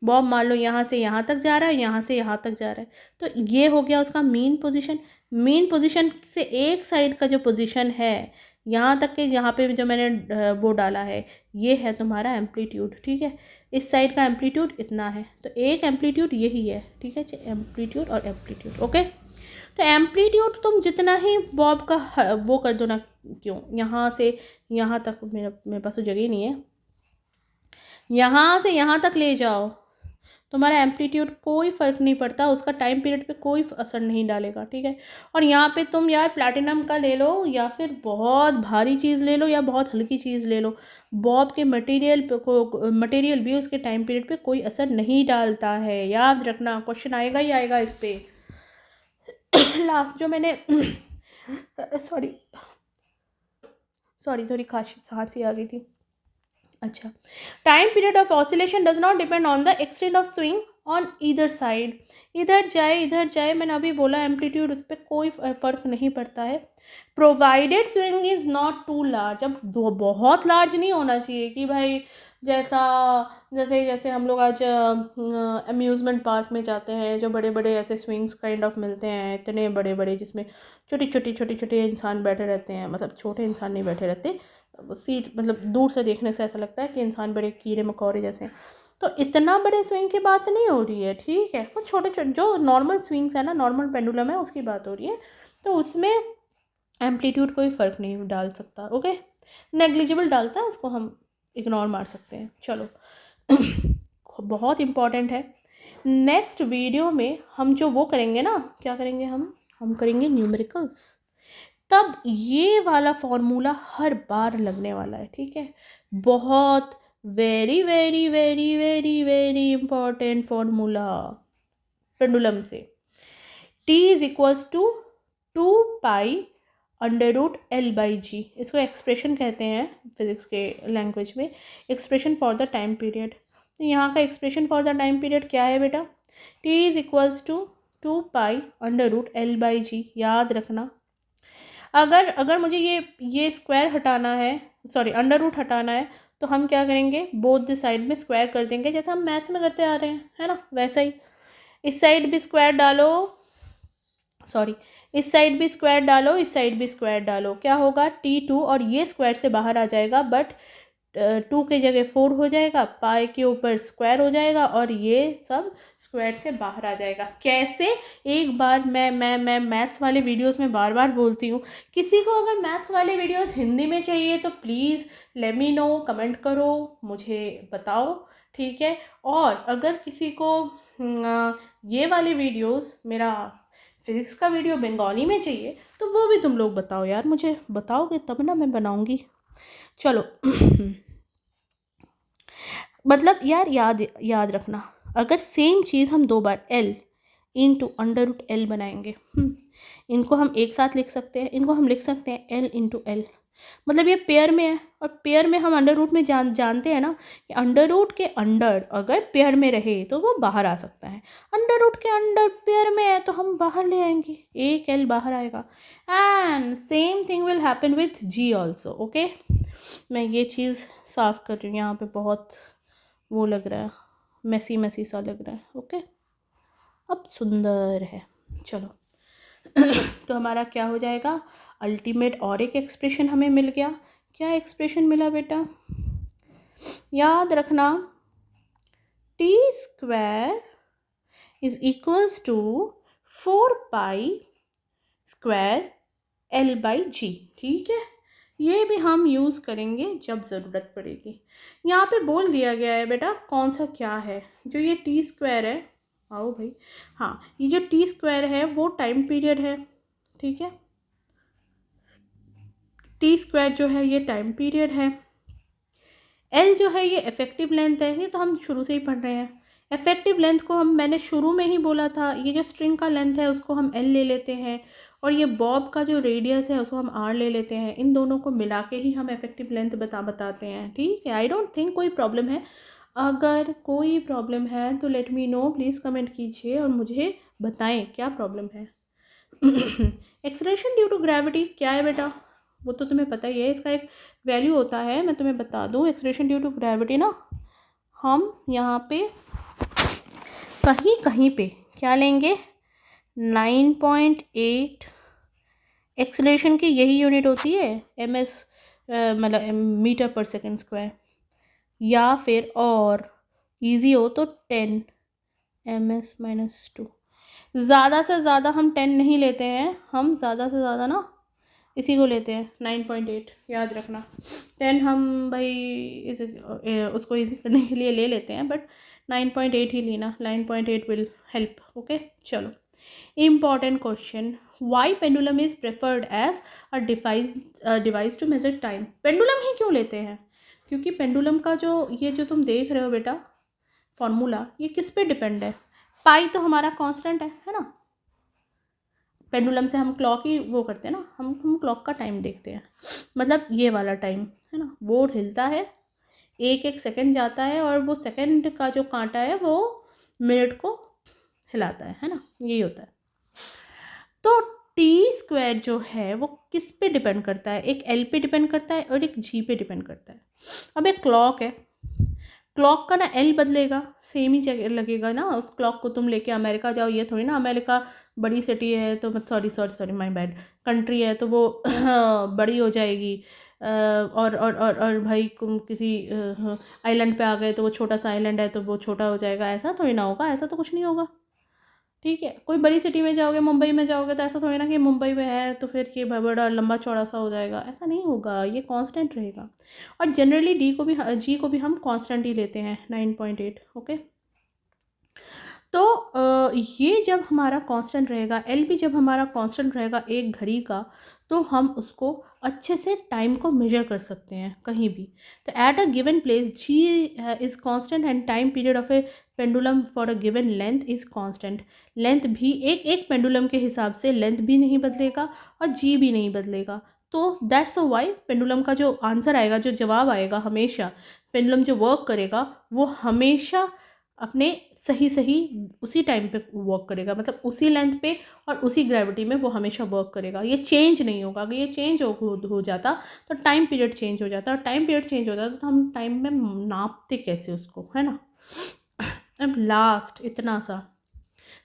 बॉब मान लो यहाँ से यहाँ तक जा रहा है, यहाँ से यहाँ तक जा रहा है, तो ये हो गया उसका मीन पोजीशन। मीन पोजीशन से एक साइड का जो पोजीशन है यहाँ तक के, यहाँ पे जो मैंने वो डाला है, ये है तुम्हारा एम्पलीट्यूड, ठीक है। इस साइड का एम्पलीट्यूड इतना है, तो एक एम्पलीट्यूड यही है, ठीक है, एम्पलीट्यूड और एम्पलीट्यूड, ओके। तो एम्पलीट्यूड तुम जितना ही बॉब का वो कर दो ना, क्यों यहाँ से यहाँ तक, मेरे पास तो जगह ही नहीं है, यहाँ से यहाँ तक ले जाओ, तुम्हारा एम्पलीट्यूड कोई फ़र्क नहीं पड़ता, उसका टाइम पीरियड पे कोई असर नहीं डालेगा, ठीक है। और यहाँ पे तुम यार प्लैटिनम का ले लो, या फिर बहुत भारी चीज़ ले लो, या बहुत हल्की चीज़ ले लो, बॉब के मटेरियल भी उसके टाइम पीरियड पे कोई असर नहीं डालता है, याद रखना। क्वेश्चन आएगा ही आएगा इस पर। लास्ट जो मैंने सॉरी थोड़ी खांसी आ गई थी। अच्छा, time period of oscillation does not depend on the extent of swing on either side. इधर जाए, मैंने अभी बोला एम्पलीट्यूड, उस पर कोई फ़र्क नहीं पड़ता है। Provided swing is not too large. अब बहुत लार्ज नहीं होना चाहिए कि भाई जैसे हम लोग आज अम्यूज़मेंट पार्क में जाते हैं, जो बड़े बड़े ऐसे स्विंग्स काइंड ऑफ मिलते हैं, इतने बड़े बड़े जिसमें छोटे इंसान बैठे रहते हैं, मतलब छोटे इंसान नहीं बैठे रहते, सीट मतलब दूर से देखने से ऐसा लगता है कि इंसान बड़े कीड़े मकोड़े जैसे हैं। तो इतना बड़े स्विंग की बात नहीं हो रही है, ठीक है। तो छोटे जो नॉर्मल स्विंग्स है ना, नॉर्मल पेंडुलम है, उसकी बात हो रही है। तो उसमें एम्पलीट्यूड कोई फ़र्क नहीं डाल सकता, ओके, नेग्लिजिबल डालता है, उसको हम इग्नोर मार सकते हैं। चलो बहुत इम्पॉर्टेंट है। नेक्स्ट वीडियो में हम जो वो करेंगे ना, क्या करेंगे हम करेंगे न्यूमेरिकल्स। तब ये वाला फॉर्मूला हर बार लगने वाला है, ठीक है। बहुत very very very very very important formula pendulum से। T is equals to 2π√L/G। इसको एक्सप्रेशन कहते हैं फिजिक्स के लैंग्वेज में, expression for the time period. तो यहाँ का expression for the time period क्या है बेटा, T is equals to 2π√L/G। याद रखना। अगर मुझे ये स्क्वायर हटाना है, सॉरी अंडर रूट हटाना है, तो हम क्या करेंगे, बोथ द साइड में स्क्वायर कर देंगे, जैसा हम मैथ्स में करते आ रहे हैं, है ना, वैसा ही। इस साइड भी स्क्वायर डालो, सॉरी इस साइड भी स्क्वायर डालो, इस साइड भी स्क्वायर डालो, क्या होगा T2, और ये स्क्वायर से बाहर आ जाएगा, बट 2 की जगह 4 हो जाएगा, पाई के ऊपर स्क्वायर हो जाएगा, और ये सब स्क्वायर से बाहर आ जाएगा। कैसे, एक बार मैं मैथ्स वाले वीडियोस में बार बार बोलती हूँ, किसी को अगर मैथ्स वाले वीडियोस हिंदी में चाहिए तो please let me know, comment करो, मुझे बताओ, ठीक है। और अगर किसी को ये वाले वीडियोस, मेरा फिज़िक्स का वीडियो बंगाली में चाहिए, तो वो भी तुम लोग बताओ यार, मुझे बताओगे तब ना मैं बनाऊँगी। चलो मतलब यार याद रखना, अगर सेम चीज़ हम 2 बार L इंटू √L बनाएंगे, इनको हम एक साथ लिख सकते हैं, इनको हम लिख सकते हैं L इंटू L, मतलब ये पेयर में है, और पेयर में हम अंडर रूट में जानते हैं ना कि अंडर रूट के अंडर अगर पेयर में रहे तो वो बाहर आ सकता है, अंडर रूट के अंडर पेयर में है तो हम बाहर ले आएंगे, एक L बाहर आएगा। And same thing will happen with G also, okay. मैं ये चीज़ साफ कर रही हूँ, यहाँ पे बहुत वो लग रहा है, मैसी सा लग रहा है, ओके। अब सुंदर है, चलो तो हमारा क्या हो जाएगा, अल्टीमेट और एक एक्सप्रेशन हमें मिल गया। क्या एक्सप्रेशन मिला बेटा, याद रखना, T² is equals to 4π square L/G। ठीक है, ये भी हम यूज़ करेंगे जब ज़रूरत पड़ेगी। यहाँ पे बोल दिया गया है बेटा कौन सा क्या है, जो ये टी स्क्वायर है, आओ भाई, हाँ ये जो टी स्क्वायर है वो टाइम पीरियड है। ठीक है, टी स्क्वायर जो है ये टाइम पीरियड है। एल जो है ये इफेक्टिव लेंथ है, ये तो हम शुरू से ही पढ़ रहे हैं। इफेक्टिव लेंथ को मैंने शुरू में ही बोला था, ये जो स्ट्रिंग का लेंथ है उसको हम एल ले लेते हैं, और ये बॉब का जो रेडियस है उसको हम आर ले लेते हैं। इन दोनों को मिला के ही हम इफेक्टिव लेंथ बताते हैं। ठीक है, आई डोंट थिंक कोई प्रॉब्लम है। अगर कोई प्रॉब्लम है तो let me know, please comment कीजिए और मुझे बताएं क्या प्रॉब्लम है। एक्सेलरेशन ड्यू टू ग्रेविटी क्या है बेटा, वो तो तुम्हें पता ही है, इसका एक वैल्यू होता है, मैं तुम्हें बता दूँ। एक्सेलरेशन ड्यू टू ग्रेविटी ना, हम यहाँ पे कहीं कहीं पे क्या लेंगे, 9.8। एक्सेलरेशन की यही यूनिट होती है ms, मतलब मीटर पर सेकेंड स्क्वायर, या फिर और इजी हो तो 10 ms-2। ज़्यादा से ज़्यादा हम 10 नहीं लेते हैं, हम ज़्यादा से ज़्यादा ना इसी को लेते हैं 9.8, याद रखना। 10 हम भाई उसको इजी करने के लिए ले लेते हैं, बट 9.8 ही लेना, 9.8 विल हेल्प। ओके, चलो important question, why pendulum is preferred as a device to measure time. Pendulum ही क्यों लेते हैं, क्योंकि पेंडुलम का जो तुम देख रहे हो बेटा फॉर्मूला, ये किस पे डिपेंड है, पाई तो हमारा कांस्टेंट है ना। पेंडुलम से हम क्लॉक ही वो करते हैं ना, हम क्लॉक का टाइम देखते हैं, मतलब ये वाला टाइम है ना, वो हिलता है, एक एक सेकंड जाता है, और वो सेकंड का जो कांटा है वो मिनट को हिलाता है ना, यही होता है। तो टी स्क्वायर जो है वो किस पे डिपेंड करता है, एक एल पे डिपेंड करता है और एक जी पे डिपेंड करता है। अब एक क्लॉक है, क्लॉक का ना एल बदलेगा, सेम ही जगह लगेगा ना। उस क्लॉक को तुम लेके अमेरिका जाओ, ये थोड़ी ना अमेरिका बड़ी सिटी है तो सॉरी माय बैड, कंट्री है तो वो बड़ी हो जाएगी, और भाई तुम किसी आइलैंड पे आ गए तो वो छोटा सा आइलैंड है तो वो छोटा हो जाएगा, ऐसा थोड़ी ना होगा, ऐसा तो कुछ नहीं होगा। ठीक है, कोई बड़ी सिटी में जाओगे, मुंबई में जाओगे, तो ऐसा थोड़ी ना कि मुंबई में है तो फिर ये बड़ा लंबा चौड़ा सा हो जाएगा, ऐसा नहीं होगा, ये कांस्टेंट रहेगा। और जनरली जी को भी हम कांस्टेंट ही लेते हैं 9.8। ओके, तो ये जब हमारा कांस्टेंट रहेगा, एल भी जब हमारा कांस्टेंट रहेगा एक घड़ी का, तो हम उसको अच्छे से टाइम को मेजर कर सकते हैं कहीं भी। तो at a given place g is constant and time period of a pendulum for a given length is constant. Length भी एक एक पेंडुलम के हिसाब से लेंथ भी नहीं बदलेगा और जी भी नहीं बदलेगा। तो दैट्स वाई पेंडुलम का जो आंसर आएगा, जो जवाब आएगा, हमेशा पेंडुलम जो वर्क करेगा वो हमेशा अपने सही उसी टाइम पे वर्क करेगा, मतलब उसी लेंथ पे और उसी ग्रेविटी में वो हमेशा वर्क करेगा, ये चेंज नहीं होगा। अगर ये चेंज हो जाता तो टाइम पीरियड चेंज हो जाता, और टाइम पीरियड चेंज हो जाता तो हम टाइम में नापते कैसे उसको, है ना। अब लास्ट इतना सा,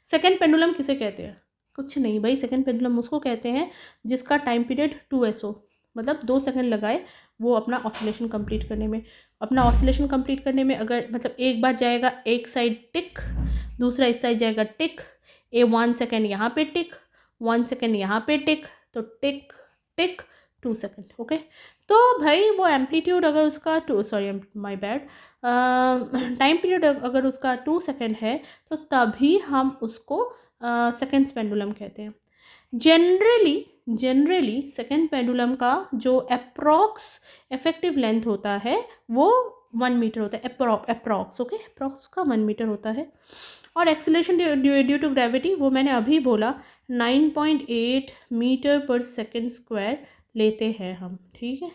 सेकेंड पेंडुलम किसे कहते हैं, कुछ नहीं भाई, सेकेंड पेंडुलम उसको कहते हैं जिसका टाइम पीरियड 2s हो, मतलब 2 सेकंड लगाए वो अपना ऑसिलेशन कंप्लीट करने में। अपना ऑसिलेशन कंप्लीट करने में अगर मतलब एक बार जाएगा एक साइड टिक, दूसरा इस साइड जाएगा टिक, 1 सेकेंड यहाँ पे टिक, 1 सेकेंड यहाँ पे टिक, तो टिक टिक 2 सेकेंड। ओके, तो भाई वो एम्पलीट्यूड अगर उसका माय बैड, टाइम पीरियड अगर उसका 2 सेकेंड है तो तभी हम उसको सेकेंड्स पेंडुलम कहते हैं। जनरली सेकेंड पेंडुलम का जो अप्रॉक्स इफेक्टिव लेंथ होता है वो 1 मीटर होता है, अप्रॉक्स। ओके, अप्रॉक्स का 1 मीटर होता है। और एक्सेलरेशन ड्यू टू ग्रेविटी वो मैंने अभी बोला 9.8 मीटर पर सेकेंड स्क्वायर लेते हैं हम। ठीक है,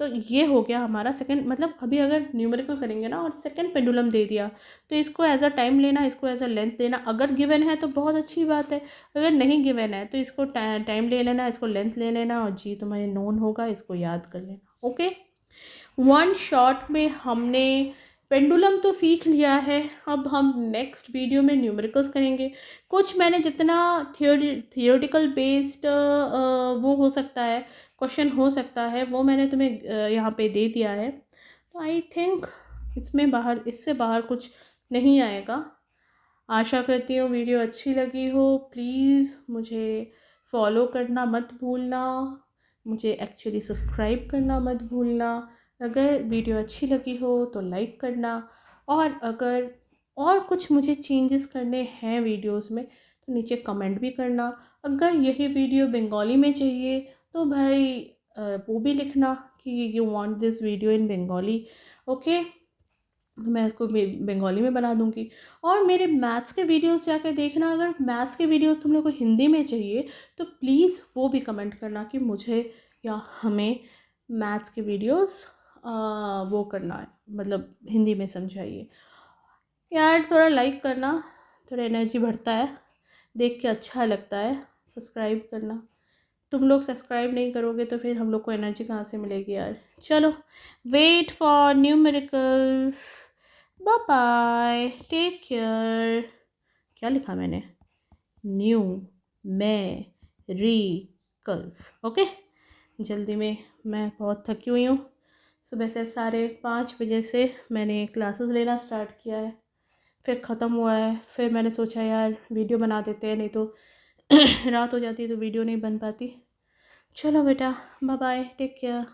तो ये हो गया हमारा सेकंड, मतलब अभी अगर न्यूमेरिकल करेंगे ना और सेकंड पेंडुलम दे दिया तो इसको एज अ टाइम लेना, इसको एज अ लेंथ लेना। अगर गिवन है तो बहुत अच्छी बात है, अगर नहीं गिवन है तो इसको टाइम ले लेना, इसको लेंथ ले लेना, और जी तुम्हें नोन होगा, इसको याद कर लेना। ओके, वन शॉट में हमने पेंडुलम तो सीख लिया है, अब हम नेक्स्ट वीडियो में न्यूमेरिकल्स करेंगे। कुछ मैंने जितना थियोरेटिकल बेस्ड वो हो सकता है, क्वेश्चन हो सकता है, वो मैंने तुम्हें यहाँ पे दे दिया है। तो आई थिंक इससे बाहर कुछ नहीं आएगा। आशा करती हूँ वीडियो अच्छी लगी हो। प्लीज़ मुझे फॉलो करना मत भूलना, मुझे एक्चुअली सब्सक्राइब करना मत भूलना। अगर वीडियो अच्छी लगी हो तो लाइक करना, और अगर और कुछ मुझे चेंजेस करने हैं वीडियोस में तो नीचे कमेंट भी करना। अगर यही वीडियो बंगाली में चाहिए तो भाई वो भी लिखना कि you want this video in Bengali, okay, मैं इसको बंगाली में बना दूंगी। और मेरे मैथ्स के वीडियोस जाकर देखना, अगर मैथ्स के वीडियोस तुम लोग को हिंदी में चाहिए तो प्लीज़ वो भी कमेंट करना कि मुझे या हमें मैथ्स के वीडियोस वो करना है, मतलब हिंदी में समझाइए। यार थोड़ा लाइक करना, थोड़ा एनर्जी बढ़ता है, देख के अच्छा लगता है। सब्सक्राइब करना, तुम लोग सब्सक्राइब नहीं करोगे तो फिर हम लोग को एनर्जी कहाँ से मिलेगी यार। चलो, wait for new miracles. Bye bye, take care. क्या लिखा मैंने? New miracles, okay. जल्दी में, मैं बहुत थकी हुई हूँ। सुबह से 5:30 बजे से मैंने क्लासेस लेना स्टार्ट किया है, फिर ख़त्म हुआ है। फिर मैंने सोचा यार वीडियो बना देते हैं, नहीं तो रात हो जाती है तो वीडियो नहीं बन पाती। चलो बेटा, बाय बाय, टेक केयर।